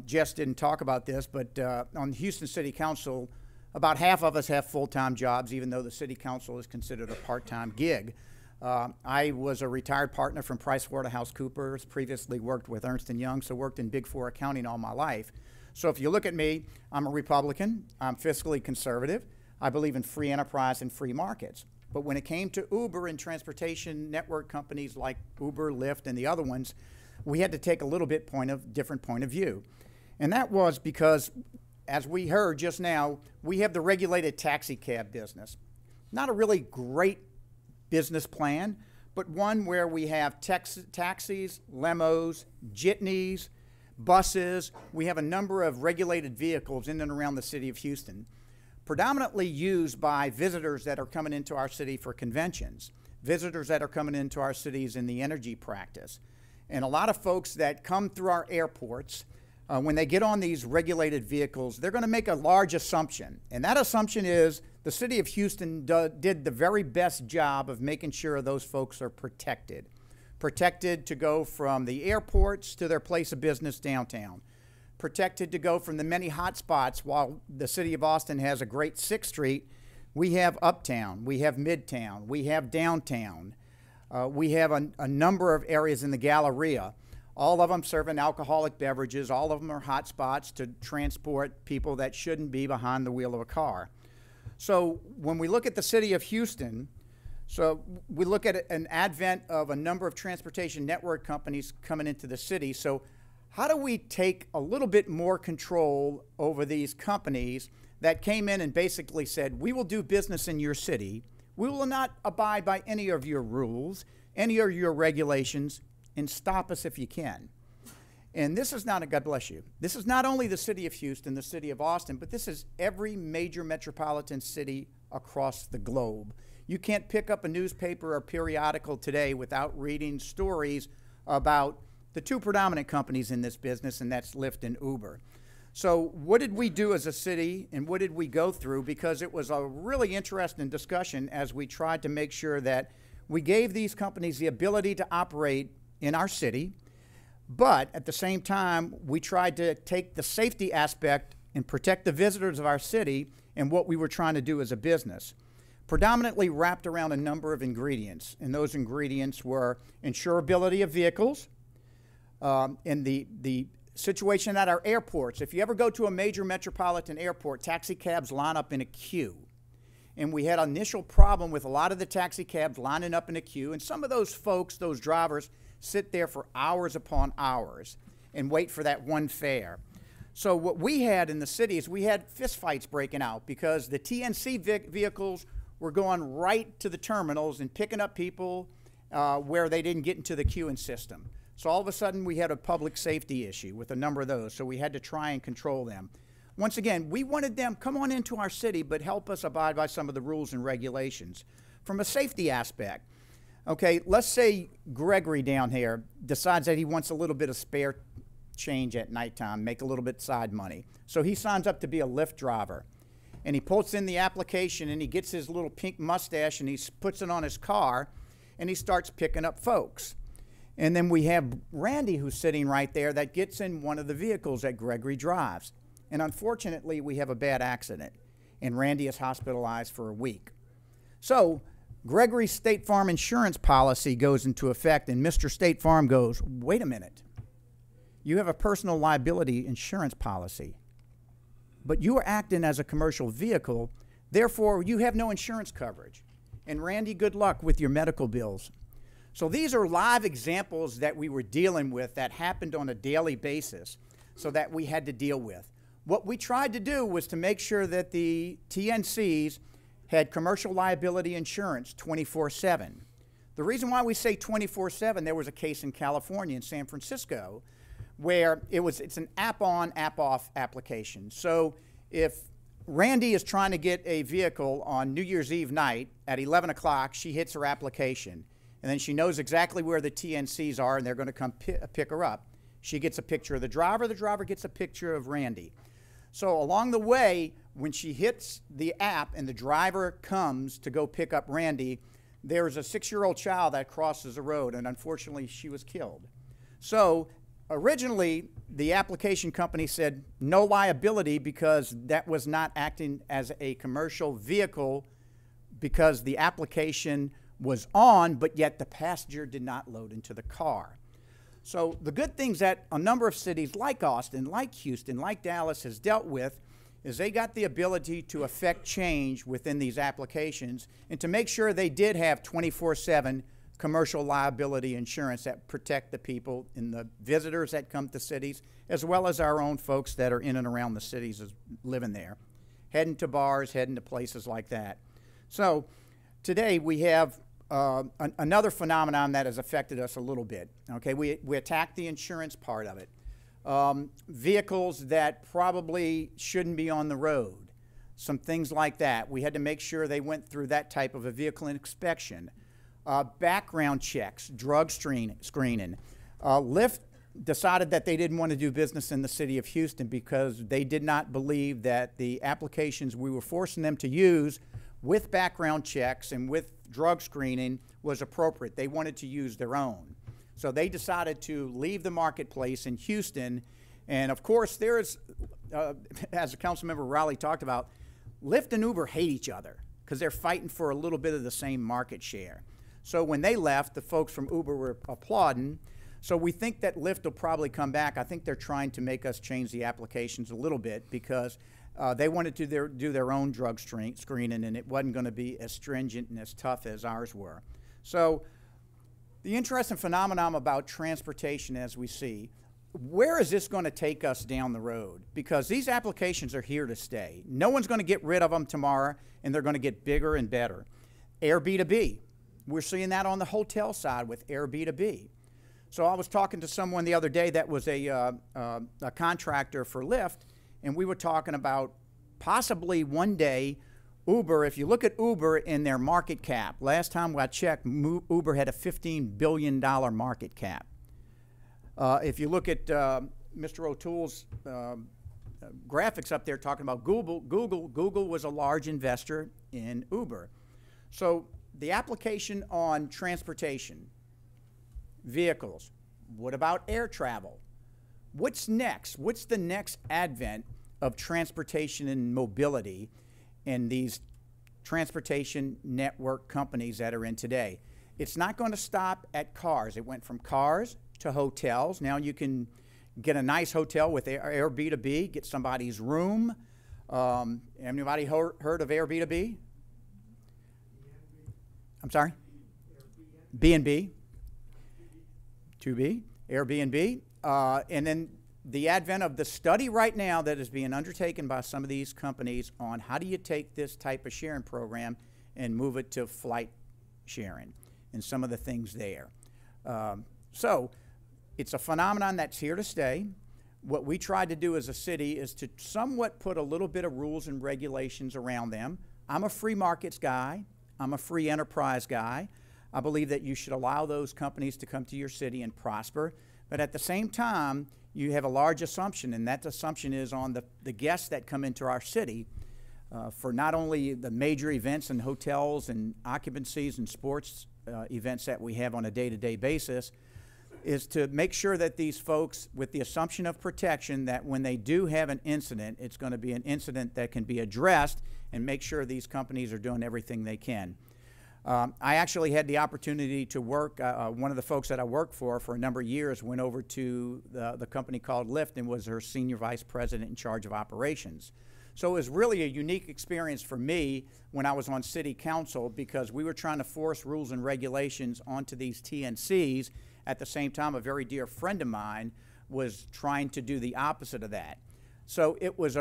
Jess didn't talk about this, but on the Houston City Council, about half of us have full-time jobs, even though the City Council is considered a part-time gig. I was a retired partner from PricewaterhouseCoopers, previously worked with Ernst & Young, so worked in Big Four accounting all my life. So if you look at me, I'm a Republican, I'm fiscally conservative, I believe in free enterprise and free markets. But when it came to Uber and transportation network companies like Uber, Lyft, and the other ones, we had to take a little bit different point of view. And that was because, as we heard just now, we have the regulated taxi cab business. Not a really great business plan, but one where we have taxis, limos, jitneys, buses. We have a number of regulated vehicles in and around the city of Houston. predominantly used by visitors that are coming into our city for conventions, visitors that are coming into our cities in the energy practice. And a lot of folks that come through our airports, when they get on these regulated vehicles, they're going to make a large assumption. And that assumption is the city of Houston did the very best job of making sure those folks are protected. Protected to go from the airports to their place of business downtown. Protected to go from the many hot spots. While the city of Austin has a great 6th Street, we have Uptown, we have Midtown, we have Downtown. We have a number of areas in the Galleria. All of them serving alcoholic beverages. All of them are hot spots to transport people that shouldn't be behind the wheel of a car. So when we look at the city of Houston, so we look at an advent of a number of transportation network companies coming into the city. So how do we take a little bit more control over these companies that came in and basically said, we will do business in your city. We will not abide by any of your rules, any of your regulations, and stop us if you can. And this is not a, God bless you, this is not only the city of Houston, the city of Austin, but this is every major metropolitan city across the globe. You can't pick up a newspaper or periodical today without reading stories about the 2 predominant companies in this business, and that's Lyft and Uber. So what did we do as a city, and what did we go through? Because it was a really interesting discussion as we tried to make sure that we gave these companies the ability to operate in our city, but at the same time, we tried to take the safety aspect and protect the visitors of our city and what we were trying to do as a business. Predominantly wrapped around a number of ingredients, and those ingredients were insurability of vehicles, and the situation at our airports. If you ever go to a major metropolitan airport, taxi cabs line up in a queue. And we had an initial problem with a lot of the taxi cabs lining up in a queue, and some of those folks, those drivers, sit there for hours upon hours and wait for that one fare. So what we had in the city is we had fistfights breaking out because the TNC vehicles were going right to the terminals and picking up people where they didn't get into the queuing system. So all of a sudden we had a public safety issue with a number of those, so we had to try and control them. Once again, we wanted them, come on into our city, but help us abide by some of the rules and regulations. From a safety aspect, okay, let's say Gregory down here decides that he wants a little bit of spare change at nighttime, make a little bit side money. So he signs up to be a Lyft driver. And he puts in the application and he gets his little pink mustache and he puts it on his car and he starts picking up folks. And then we have Randy who's sitting right there that gets in one of the vehicles that Gregory drives. And unfortunately, we have a bad accident and Randy is hospitalized for a week. So Gregory's State Farm insurance policy goes into effect and Mr. State Farm goes, wait a minute, you have a personal liability insurance policy, but you are acting as a commercial vehicle, therefore you have no insurance coverage. And Randy, good luck with your medical bills. So these are live examples that we were dealing with that happened on a daily basis, so that we had to deal with. What we tried to do was to make sure that the TNCs had commercial liability insurance 24/7. The reason why we say 24/7, there was a case in California, in San Francisco, where it's an app-on, app-off application. So if Randy is trying to get a vehicle on New Year's Eve night at 11 o'clock, she hits her application. And then she knows exactly where the TNCs are, and they're going to come pick her up. She gets a picture of the driver gets a picture of Randy. So along the way, when she hits the app and the driver comes to go pick up Randy, there's a 6-year-old child that crosses the road, and unfortunately, she was killed. So originally, the application company said no liability because that was not acting as a commercial vehicle because the application was on, but yet the passenger did not load into the car. So the good things that a number of cities like Austin, like Houston, like Dallas has dealt with is they got the ability to affect change within these applications and to make sure they did have 24/7 commercial liability insurance that protect the people and the visitors that come to cities, as well as our own folks that are in and around the cities living there, heading to bars, heading to places like that. So today we have another phenomenon that has affected us a little bit. Okay, we attacked the insurance part of it. Vehicles that probably shouldn't be on the road. some things like that. We had to make sure they went through that type of a vehicle inspection. Background checks, drug screening. Lyft decided that they didn't want to do business in the city of Houston because they did not believe that the applications we were forcing them to use with background checks and with drug screening was appropriate. They wanted to use their own. So they decided to leave the marketplace in Houston. And of course, there's, as the Councilmember Raleigh talked about, Lyft and Uber hate each other because they're fighting for a little bit of the same market share. So when they left, the folks from Uber were applauding. So we think that Lyft will probably come back. I think they're trying to make us change the applications a little bit because they wanted to do their own drug screening, and it wasn't going to be as stringent and as tough as ours were. So the interesting phenomenon about transportation, as we see, where is this going to take us down the road? Because these applications are here to stay. No one's going to get rid of them tomorrow, and they're going to get bigger and better. Airbnb. We're seeing that on the hotel side with Airbnb. So I was talking to someone the other day that was a contractor for Lyft, and we were talking about possibly one day Uber, if you look at Uber in their market cap, last time I checked, Uber had a $15 billion market cap. If you look at Mr. O'Toole's graphics up there talking about Google was a large investor in Uber. So the application on transportation, vehicles, what about air travel? What's next? What's the next advent of transportation and mobility in these transportation network companies that are in today? It's not going to stop at cars. It went from cars to hotels. Now you can get a nice hotel with Airbnb, get somebody's room. Anybody heard of Airbnb? I'm sorry? B&B. 2B, Airbnb. And then the advent of the study right now that is being undertaken by some of these companies on how do you take this type of sharing program and move it to flight sharing and some of the things there. So it's a phenomenon that's here to stay. What we tried to do as a city is to somewhat put a little bit of rules and regulations around them. I'm a free markets guy. I'm a free enterprise guy. I believe that you should allow those companies to come to your city and prosper. But at the same time, you have a large assumption, and that assumption is on the guests that come into our city for not only the major events and hotels and occupancies and sports events that we have on a day-to-day basis, is to make sure that these folks, with the assumption of protection, that when they do have an incident, it's going to be an incident that can be addressed, and make sure these companies are doing everything they can. I actually had the opportunity to work, one of the folks that I worked for a number of years went over to the company called Lyft and was her senior vice president in charge of operations. So it was really a unique experience for me when I was on city council because we were trying to force rules and regulations onto these TNCs. At the same time, a very dear friend of mine was trying to do the opposite of that. So it was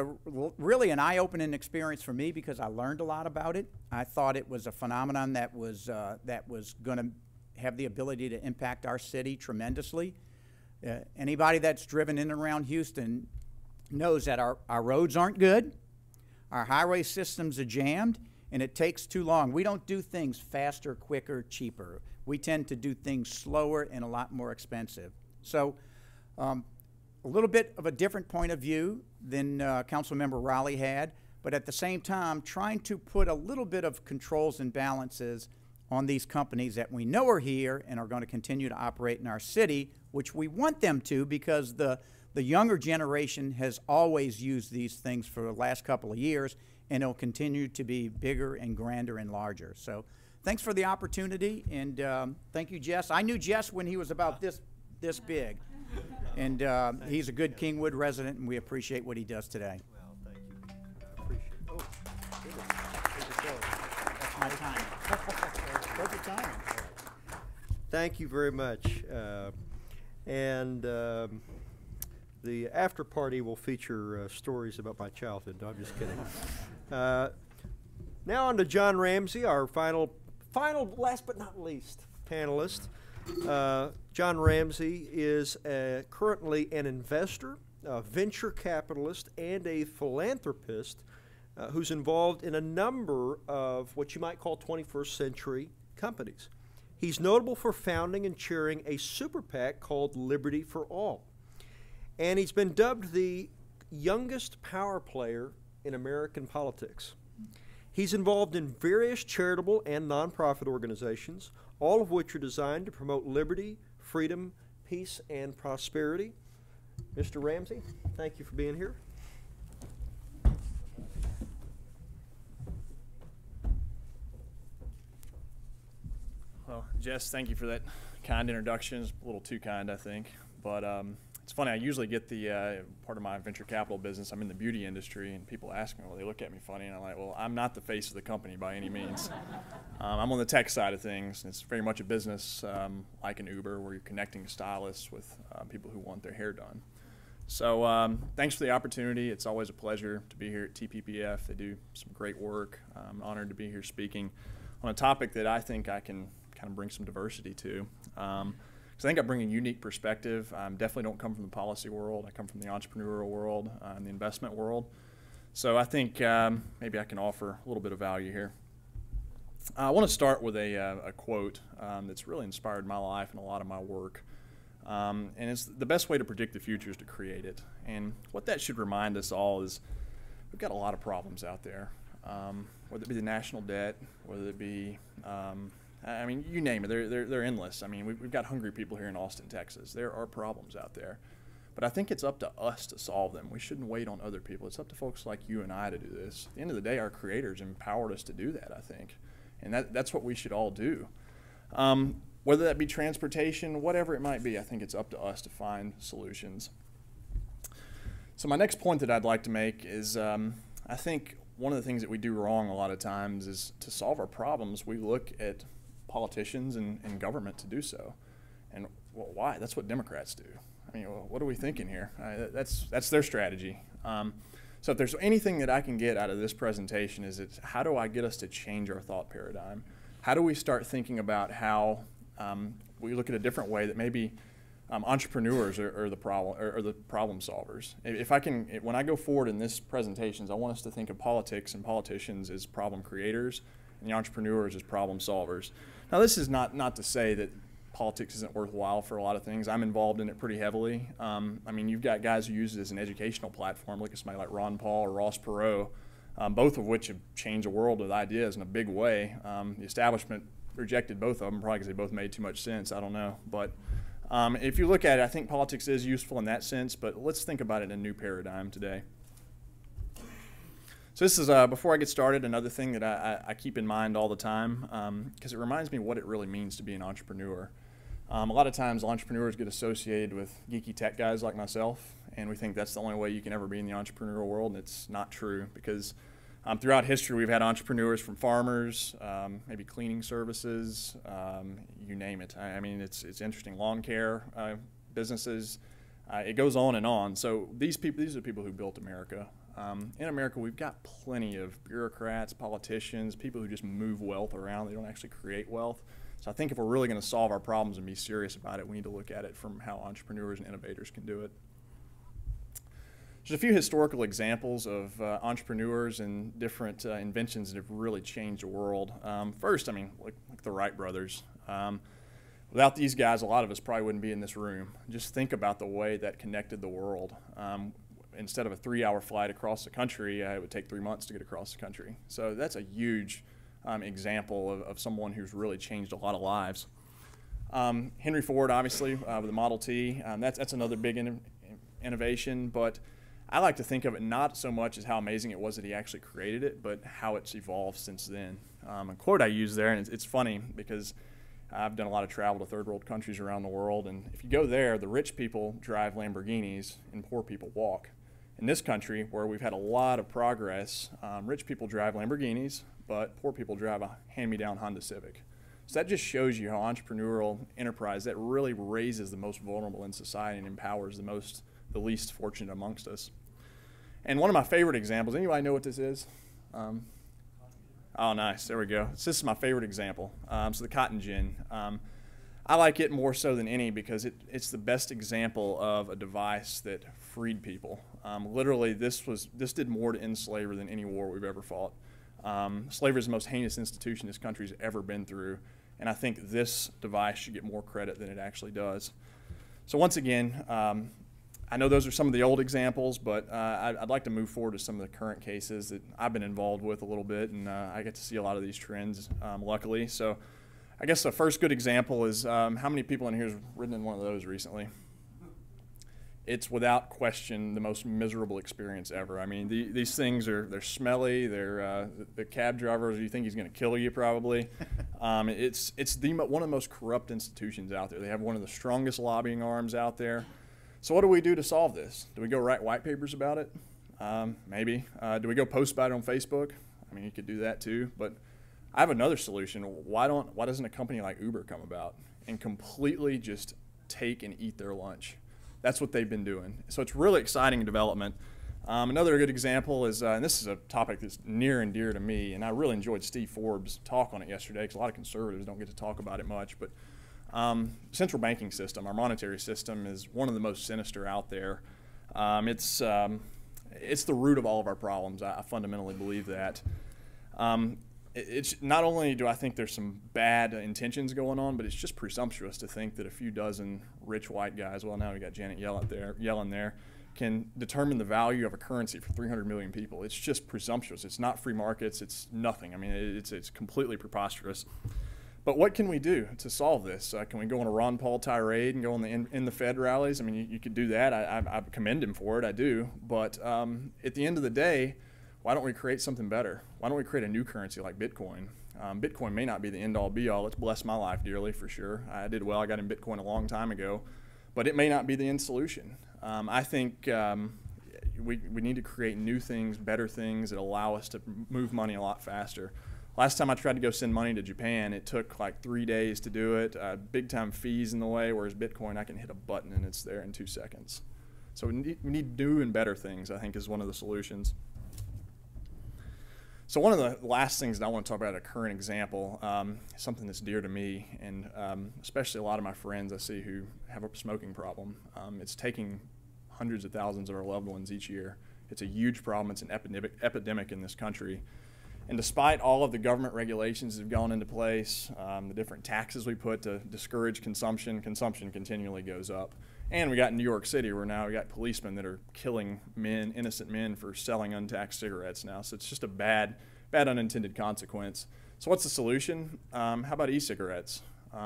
really an eye-opening experience for me because I learned a lot about it. I thought it was a phenomenon that was going to have the ability to impact our city tremendously. Anybody that's driven in and around Houston knows that our roads aren't good, our highway systems are jammed, and it takes too long. We don't do things faster, quicker, cheaper. We tend to do things slower and a lot more expensive. So a little bit of a different point of view than Councilmember Raleigh had, but at the same time trying to put a little bit of controls and balances on these companies that we know are here and are going to continue to operate in our city, which we want them to because the younger generation has always used these things for the last couple of years, and it'll continue to be bigger and grander and larger. So thanks for the opportunity, and thank you, Jess. I knew Jess when he was about this big. And he's a good Kingwood resident, and we appreciate what he does today. Well, thank you. I appreciate it. That's my time. Perfect time. Thank you very much. The after party will feature stories about my childhood. No, I'm just kidding. Now on to John Ramsey, our final, last but not least, panelist. John Ramsey is currently an investor, a venture capitalist, and a philanthropist who's involved in a number of what you might call 21st century companies. He's notable for founding and chairing a super PAC called Liberty for All. And he's been dubbed the youngest power player in American politics. He's involved in various charitable and nonprofit organizations, all of which are designed to promote liberty, freedom, peace, and prosperity. Mr. Ramsey, thank you for being here. Well, Jess, thank you for that kind introduction. It's a little too kind, I think. But it's funny, I usually get the part of my venture capital business, I'm in the beauty industry, and people ask me, well, they look at me funny, and I'm like, well, I'm not the face of the company by any means. I'm on the tech side of things, and it's very much a business like an Uber, where you're connecting stylists with people who want their hair done. So thanks for the opportunity. It's always a pleasure to be here at TPPF. They do some great work. I'm honored to be here speaking on a topic that I think I can kind of bring some diversity to. Because I think I bring a unique perspective. Definitely don't come from the policy world. I come from the entrepreneurial world and the investment world. So I think maybe I can offer a little bit of value here. I want to start with a quote that's really inspired my life and a lot of my work. And it's the best way to predict the future is to create it. And what that should remind us all is we've got a lot of problems out there, whether it be the national debt, whether it be I mean, you name it, they're endless. I mean, we've got hungry people here in Austin, Texas. There are problems out there. But I think it's up to us to solve them. We shouldn't wait on other people. It's up to folks like you and I to do this. At the end of the day, our creators empowered us to do that, I think. And that's what we should all do. Whether that be transportation, whatever it might be, I think it's up to us to find solutions. So my next point that I'd like to make is I think one of the things that we do wrong a lot of times is to solve our problems, we look at politicians and government to do so. And well, why? That's what Democrats do. I mean, well, what are we thinking here? That's their strategy. So if there's anything that I can get out of this presentation is it's how do I get us to change our thought paradigm? How do we start thinking about how we look at a different way that maybe entrepreneurs are the problem solvers. If I can, when I go forward in this presentations, I want us to think of politics and politicians as problem creators and the entrepreneurs as problem solvers. Now, this is not to say that politics isn't worthwhile for a lot of things. I'm involved in it pretty heavily. I mean, you've got guys who use it as an educational platform. Look at somebody like Ron Paul or Ross Perot, both of which have changed the world with ideas in a big way. The establishment rejected both of them, probably because they both made too much sense. I don't know. But if you look at it, I think politics is useful in that sense, but let's think about it in a new paradigm today. So this is, before I get started, another thing that I keep in mind all the time, because it reminds me what it really means to be an entrepreneur. A lot of times entrepreneurs get associated with geeky tech guys like myself, and we think that's the only way you can ever be in the entrepreneurial world, and it's not true, because throughout history we've had entrepreneurs from farmers, maybe cleaning services, you name it. I mean, it's interesting. Lawn care businesses, it goes on and on. So these are the people who built America. In America, we've got plenty of bureaucrats, politicians, people who just move wealth around. They don't actually create wealth. So I think if we're really going to solve our problems and be serious about it, we need to look at it from how entrepreneurs and innovators can do it. There's a few historical examples of entrepreneurs and different inventions that have really changed the world. First, I mean, like the Wright brothers. Without these guys, a lot of us probably wouldn't be in this room. Just think about the way that connected the world. Instead of a 3-hour flight across the country, it would take 3 months to get across the country. So that's a huge example of someone who's really changed a lot of lives. Henry Ford, obviously, with the Model T, that's another big innovation, but I like to think of it not so much as how amazing it was that he actually created it, but how it's evolved since then. A quote I use there, and it's funny because I've done a lot of travel to third world countries around the world, and if you go there, the rich people drive Lamborghinis and poor people walk. In this country, where we've had a lot of progress, rich people drive Lamborghinis, but poor people drive a hand-me-down Honda Civic. So that just shows you how entrepreneurial enterprise, that really raises the most vulnerable in society and empowers the least fortunate amongst us. And one of my favorite examples, anybody know what this is? Oh, nice, there we go. So this is my favorite example. So the cotton gin. I like it more so than any because it's the best example of a device that freed people. Literally, this did more to end slavery than any war we've ever fought. Slavery is the most heinous institution this country's ever been through, and I think this device should get more credit than it actually does. So once again, I know those are some of the old examples, but I'd like to move forward to some of the current cases that I've been involved with a little bit, and I get to see a lot of these trends, luckily. So I guess the first good example is how many people in here has ridden in one of those recently? It's without question the most miserable experience ever. I mean, these things they're smelly. They're the cab drivers, you think he's going to kill you probably. It's one of the most corrupt institutions out there. They have one of the strongest lobbying arms out there. So what do we do to solve this? Do we go write white papers about it? Maybe. Do we go post about it on Facebook? I mean, you could do that too. But I have another solution. Why doesn't a company like Uber come about and completely just take and eat their lunch? That's what they've been doing. So it's really exciting development. Another good example is, and this is a topic that's near and dear to me, and I really enjoyed Steve Forbes' talk on it yesterday because a lot of conservatives don't get to talk about it much. But central banking system, our monetary system, is one of the most sinister out there. It's the root of all of our problems. I fundamentally believe that. It's not only do I think there's some bad intentions going on, but it's just presumptuous to think that a few dozen rich white guys, well, now we got Janet Yellen there, can determine the value of a currency for 300 million people. It's just presumptuous. It's not free markets. It's nothing. I mean, it's completely preposterous. But what can we do to solve this? Can we go on a Ron Paul tirade and go on in the Fed rallies? I mean, you could do that. I commend him for it. I do. But at the end of the day, why don't we create something better? Why don't we create a new currency like Bitcoin? Bitcoin may not be the end-all, be-all. It's blessed my life dearly, for sure. I did well. I got in Bitcoin a long time ago. But it may not be the end solution. I think we need to create new things, better things that allow us to move money a lot faster. Last time I tried to go send money to Japan, it took like 3 days to do it, big-time fees in the way, whereas Bitcoin, I can hit a button and it's there in 2 seconds. So we need new and better things, I think, is one of the solutions. So one of the last things that I want to talk about, a current example, something that's dear to me, and especially a lot of my friends I see who have a smoking problem. It's taking hundreds of thousands of our loved ones each year. It's a huge problem. It's an epidemic in this country. And despite all of the government regulations that have gone into place, the different taxes we put to discourage consumption continually goes up. And we got in New York City where now we got policemen that are killing men, innocent men, for selling untaxed cigarettes now. So it's just a bad unintended consequence. So what's the solution? How about e-cigarettes?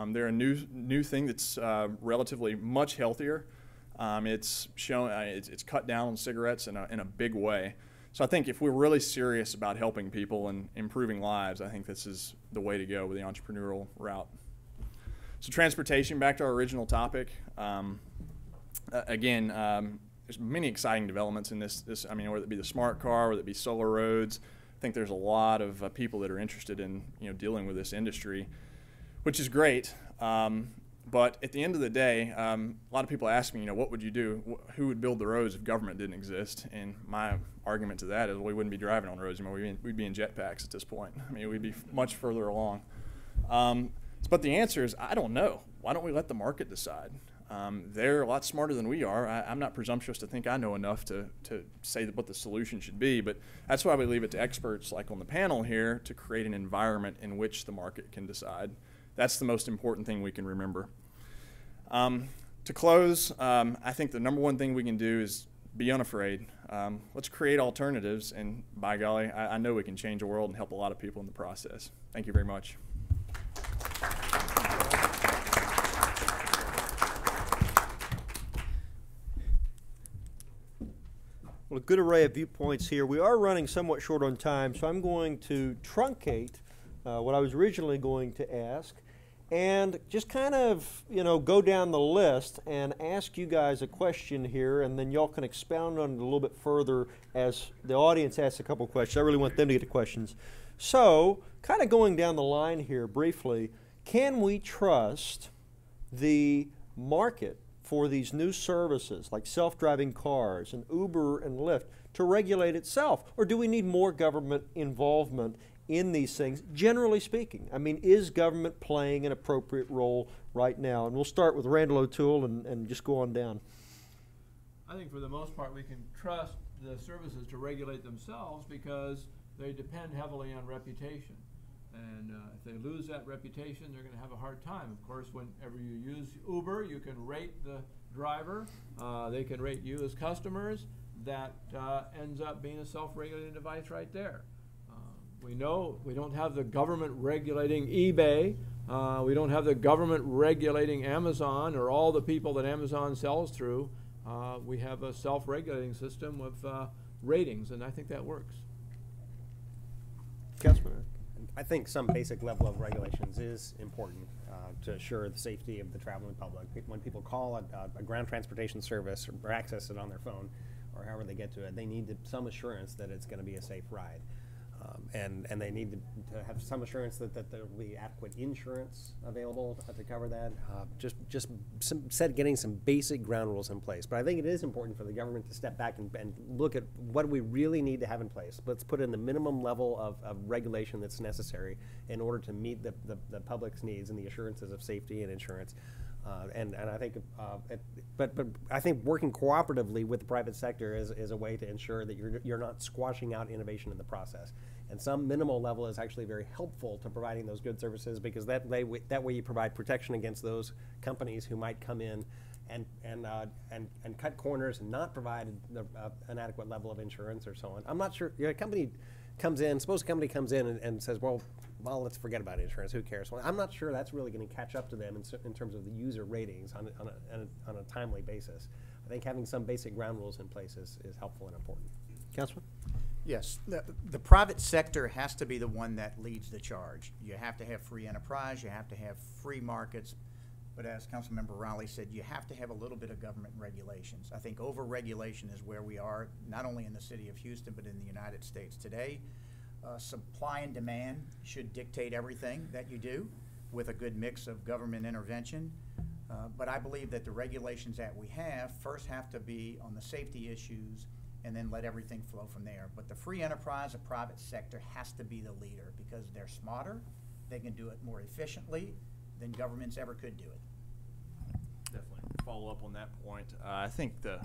They're a new thing that's relatively much healthier. It's cut down on cigarettes in a big way. So I think if we're really serious about helping people and improving lives, I think this is the way to go with the entrepreneurial route. So transportation, back to our original topic. Again, there's many exciting developments in this. I mean, whether it be the smart car, whether it be solar roads, I think there's a lot of people that are interested in dealing with this industry, which is great. But at the end of the day, a lot of people ask me, what would you do? Who would build the roads if government didn't exist? And my argument to that is, we wouldn't be driving on roads anymore. We'd be in jetpacks at this point. I mean, we'd be much further along. But the answer is, I don't know. Why don't we let the market decide? They're a lot smarter than we are. I'm not presumptuous to think I know enough to say what the solution should be, but that's why we leave it to experts like on the panel here to create an environment in which the market can decide. That's the most important thing we can remember. To close, I think the number one thing we can do is be unafraid. Let's create alternatives, and by golly, I know we can change the world and help a lot of people in the process. Thank you very much. Well, a good array of viewpoints here. We are running somewhat short on time, so I'm going to truncate what I was originally going to ask and just kind of, go down the list and ask you guys a question here, and then y'all can expound on it a little bit further as the audience asks a couple questions. I really want them to get the questions. So, kind of going down the line here briefly, can we trust the market for these new services like self-driving cars and Uber and Lyft to regulate itself? Or do we need more government involvement in these things, generally speaking? I mean, is government playing an appropriate role right now? And we'll start with Randal O'Toole and just go on down. I think for the most part we can trust the services to regulate themselves because they depend heavily on reputation. And if they lose that reputation, they're going to have a hard time. Of course, whenever you use Uber, you can rate the driver. They can rate you as customers. That ends up being a self-regulating device right there. We know we don't have the government regulating eBay. We don't have the government regulating Amazon or all the people that Amazon sells through. We have a self-regulating system with ratings, and I think that works. Councilman. I think some basic level of regulations is important to assure the safety of the traveling public. When people call a ground transportation service or access it on their phone or however they get to it, they need some assurance that it's going to be a safe ride. And they need to have some assurance that there will be adequate insurance available to cover that. Getting some basic ground rules in place. But I think it is important for the government to step back and look at what we really need to have in place. Let's put in the minimum level of regulation that's necessary in order to meet the public's needs and the assurances of safety and insurance. And I think, but I think working cooperatively with the private sector is a way to ensure that you're not squashing out innovation in the process. And some minimal level is actually very helpful to providing those good services because that way you provide protection against those companies who might come in and cut corners and not provide an adequate level of insurance or so on. I'm not sure. A company comes in, suppose a company comes in and says, well, let's forget about insurance. Who cares? Well, I'm not sure that's really going to catch up to them in terms of the user ratings on a timely basis. I think having some basic ground rules in place is helpful and important. Councilman? Yes, the private sector has to be the one that leads the charge. You have to have free enterprise, you have to have free markets, but as Councilmember Raleigh said, you have to have a little bit of government regulations. I think over-regulation is where we are, not only in the city of Houston, but in the United States today. Supply and demand should dictate everything that you do with a good mix of government intervention. But I believe that the regulations that we have first have to be on the safety issues and then let everything flow from there. But the free enterprise, the private sector has to be the leader because they're smarter, they can do it more efficiently than governments ever could do it. Definitely follow up on that point. I think the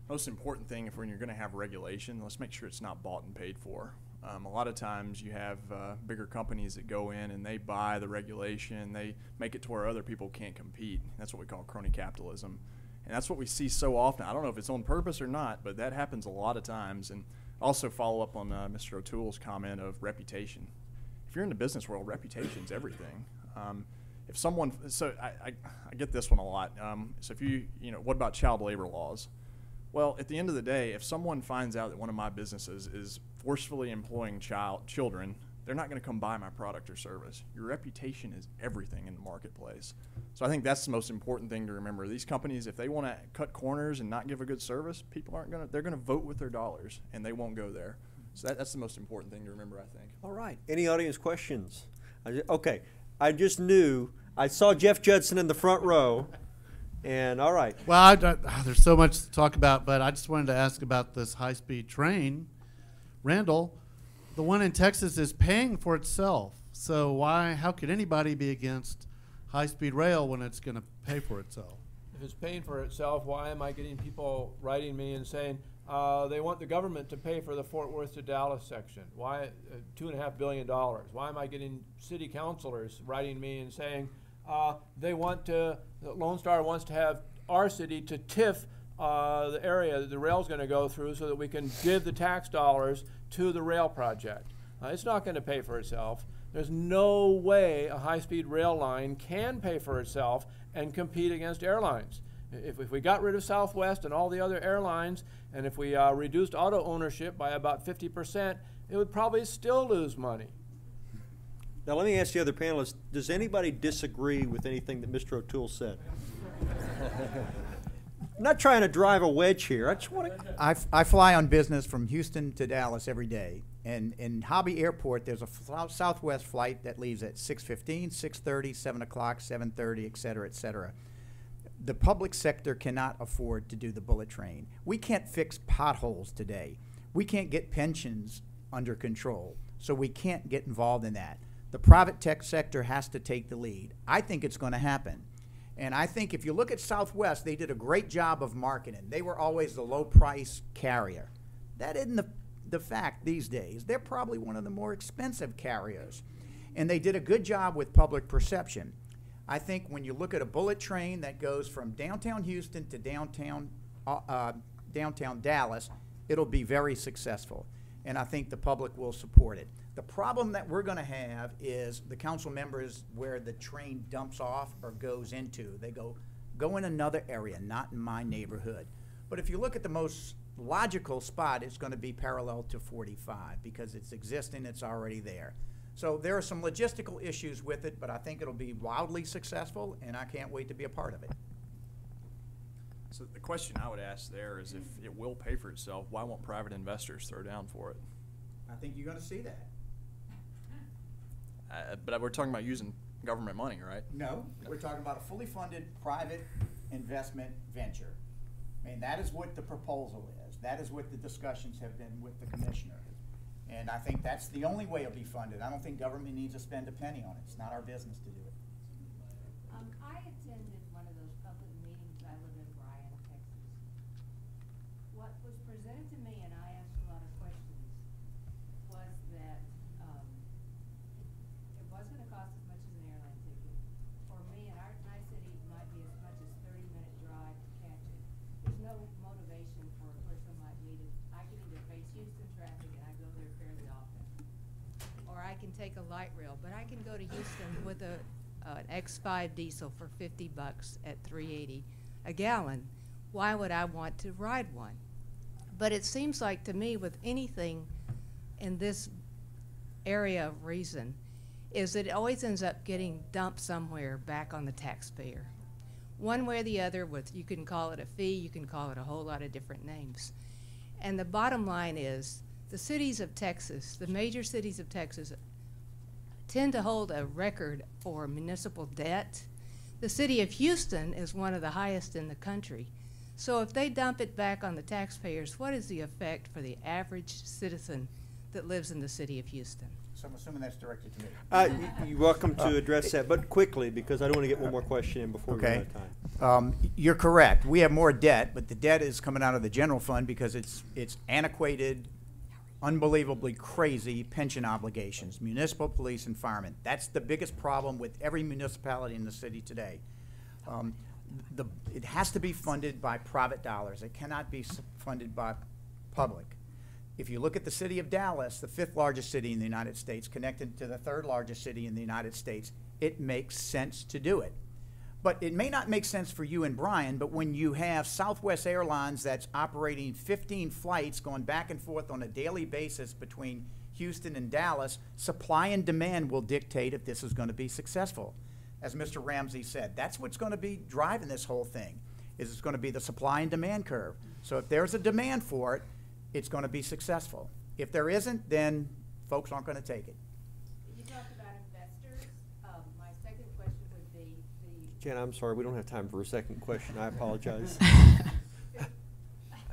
most important thing when you're going to have regulation, let's make sure it's not bought and paid for. A lot of times you have bigger companies that go in and they buy the regulation, they make it to where other people can't compete. That's what we call crony capitalism. And that's what we see so often. I don't know if it's on purpose or not, but that happens a lot of times. And also follow up on Mr. O'Toole's comment of reputation. If you're in the business world, reputation's everything. If someone, so I get this one a lot. So if what about child labor laws? Well, at the end of the day, if someone finds out that one of my businesses is forcefully employing children, they're not going to come buy my product or service. Your reputation is everything in the marketplace. So I think that's the most important thing to remember. These companies, if they want to cut corners and not give a good service, people aren't going to, they're going to vote with their dollars and they won't go there. So that's the most important thing to remember, I think. All right. Any audience questions? Okay. I just knew, I saw Jeff Judson in the front row. And all right. Well, there's so much to talk about, but I just wanted to ask about this high-speed train. Randal, the one in Texas is paying for itself. So how could anybody be against high-speed rail when it's going to pay for itself? If it's paying for itself, why am I getting people writing me and saying they want the government to pay for the Fort Worth to Dallas section? Why $2.5 billion? Why am I getting city councilors writing me and saying they want to, Lone Star wants to have our city to TIF the area that the rail's going to go through so that we can give the tax dollars to the rail project. It's not going to pay for itself. There's no way a high-speed rail line can pay for itself and compete against airlines. If we got rid of Southwest and all the other airlines, and if we reduced auto ownership by about 50%, it would probably still lose money. Now let me ask the other panelists, does anybody disagree with anything that Mr. O'Toole said? I'm not trying to drive a wedge here. I just want to... I fly on business from Houston to Dallas every day. And in Hobby Airport, there's a Southwest flight that leaves at 6:15, 6:30, 7 o'clock, 7:30, et cetera, et cetera. The public sector cannot afford to do the bullet train. We can't fix potholes today. We can't get pensions under control. So we can't get involved in that. The private tech sector has to take the lead. I think it's going to happen. And I think if you look at Southwest, they did a great job of marketing. They were always the low-price carrier. That isn't the fact these days. They're probably one of the more expensive carriers. And they did a good job with public perception. I think when you look at a bullet train that goes from downtown Houston to downtown Dallas, it'll be very successful. And I think the public will support it. The problem that we're going to have is the council members where the train dumps off or goes into. They go in another area, not in my neighborhood. But if you look at the most logical spot, it's going to be parallel to 45 because it's existing, it's already there. So there are some logistical issues with it, but I think it'll be wildly successful, and I can't wait to be a part of it. So the question I would ask there is if it will pay for itself, why won't private investors throw down for it? I think you're going to see that. But we're talking about using government money, right? No, we're talking about a fully funded private investment venture. I mean, that is what the proposal is. That is what the discussions have been with the commissioner. And I think that's the only way it'll be funded. I don't think government needs to spend a penny on it. It's not our business to do it. I attended one of those public meetings. I live in Bryan, Texas. What was presented to me, and I asked a lot of questions, was that it wasn't going to cost as much as an airline ticket. For me, in my city, it might be as much as 30-minute drive to catch it. There's no motivation for a person like me to, I can either face Houston traffic and I go there fairly often, or I can take a light rail, but I can go to Houston with an X5 diesel for $50 at $3.80 a gallon. Why would I want to ride one? But it seems like to me with anything in this area of reason is that it always ends up getting dumped somewhere back on the taxpayer. One way or the other, with you can call it a fee, you can call it a whole lot of different names. And the bottom line is the cities of Texas, the major cities of Texas, tend to hold a record for municipal debt. The city of Houston is one of the highest in the country. So if they dump it back on the taxpayers, what is the effect for the average citizen that lives in the city of Houston? So I'm assuming that's directed to me. You're welcome to address that, but quickly, because I don't want to get one more question in before we run out of time. You're correct. We have more debt, but the debt is coming out of the general fund because it's antiquated, unbelievably crazy pension obligations, municipal, police, and firemen. That's the biggest problem with every municipality in the city today. It has to be funded by private dollars. It cannot be funded by public. If you look at the city of Dallas, the 5th largest city in the United States, connected to the 3rd largest city in the United States, it makes sense to do it. But it may not make sense for you and Brian, but when you have Southwest Airlines that's operating 15 flights going back and forth on a daily basis between Houston and Dallas, supply and demand will dictate if this is going to be successful. As Mr. Ramsey said, that's what's going to be driving this whole thing, is it's going to be the supply and demand curve. So if there's a demand for it, it's going to be successful. If there isn't, then folks aren't going to take it. You talked about investors. My second question would be Jen, I'm sorry, we don't have time for a second question. I apologize.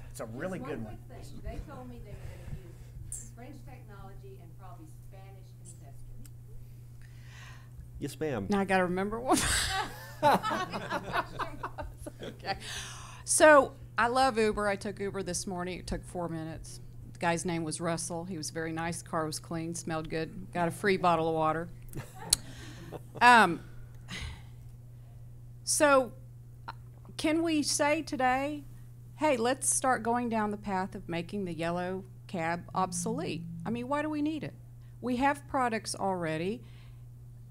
It's a really good one. Quick thing. They told me they were going to use French technology and probably Spanish investors. Yes, ma'am. Now I got to remember one. Okay. So I love Uber. I took Uber this morning. It took 4 minutes. The guy's name was Russell. He was very nice. The car was clean, smelled good. Got a free bottle of water. So can we say today, hey, let's start going down the path of making the yellow cab obsolete? I mean, why do we need it? We have products already,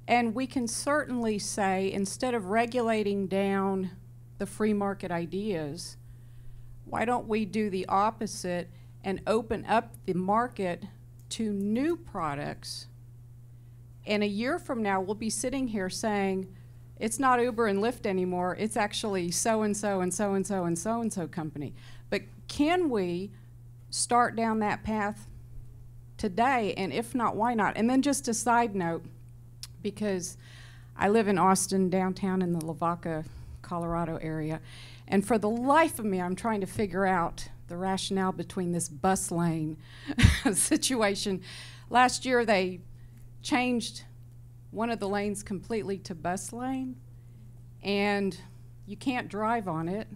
and we can certainly say, instead of regulating down the free market ideas, why don't we do the opposite and open up the market to new products? And a year from now, we'll be sitting here saying, it's not Uber and Lyft anymore, it's actually so-and-so and so-and-so and so-and-so company. But can we start down that path today? And if not, why not? And then just a side note, because I live in Austin, downtown in the Lavaca, Colorado area, and for the life of me, I'm trying to figure out the rationale between this bus lane situation. Last year they changed one of the lanes completely to bus lane, and you can't drive on it,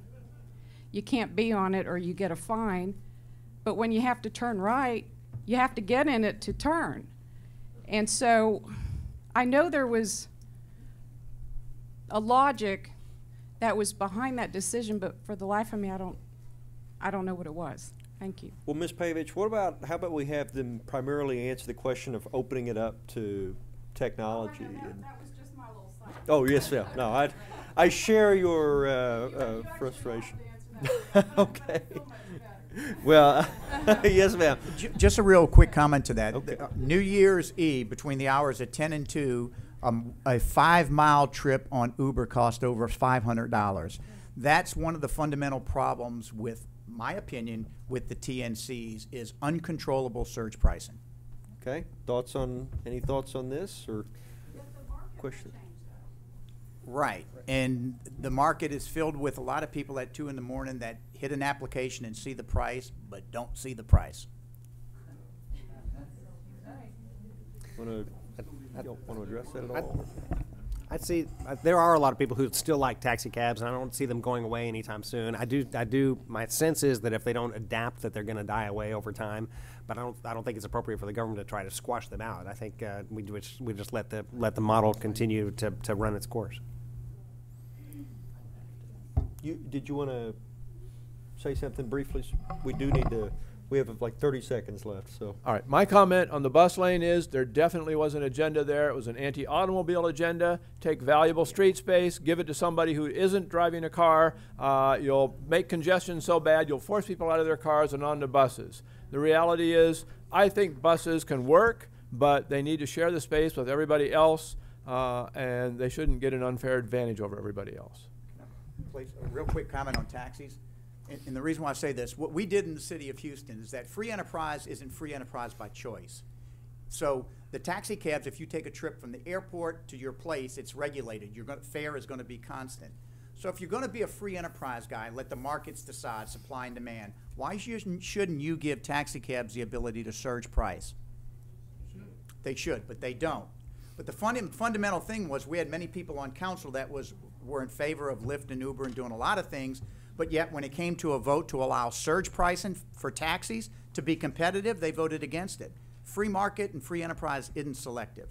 you can't be on it, or you get a fine. But when you have to turn right, you have to get in it to turn. And so I know there was a logic that was behind that decision, but for the life of me, I don't know what it was. Thank you. Well, Ms. Pavich, how about we have them primarily answer the question of opening it up to technology? That was just my little side. Oh, yes, yeah. No, I share your frustration. Okay. Well, yes, ma'am. Just a real quick comment to that. Okay. New Year's Eve, between the hours of 10 and 2, a 5-mile trip on Uber cost over $500. That's one of the fundamental problems with, my opinion, with the TNCs is uncontrollable surge pricing. Okay. Any thoughts on this or question? Right. And the market is filled with a lot of people at 2 in the morning that hit an application and see the price, but don't see the price. Want to address that at all? I'd see there are a lot of people who still like taxi cabs, and I don't see them going away anytime soon. I do. My sense is that if they don't adapt, that they're going to die away over time. But I don't think it's appropriate for the government to try to squash them out. I think we just let the model continue to run its course. Did you want to say something briefly? We do need to. We have like 30 seconds left, so. All right, my comment on the bus lane is there definitely was an agenda there. It was an anti-automobile agenda. Take valuable street space, give it to somebody who isn't driving a car. You'll make congestion so bad, you'll force people out of their cars and onto buses. The reality is, I think buses can work, but they need to share the space with everybody else, and they shouldn't get an unfair advantage over everybody else. Please, a real quick comment on taxis. And the reason why I say this, what we did in the city of Houston is that free enterprise isn't free enterprise by choice. So the taxi cabs, if you take a trip from the airport to your place, it's regulated. Fare is going to be constant. So if you're going to be a free enterprise guy, let the markets decide, supply and demand. Why shouldn't you give taxi cabs the ability to surge price? They should, but they don't. But the fundamental thing was we had many people on council that were in favor of Lyft and Uber and doing a lot of things. But yet, when it came to a vote to allow surge pricing for taxis to be competitive, they voted against it. Free market and free enterprise isn't selective.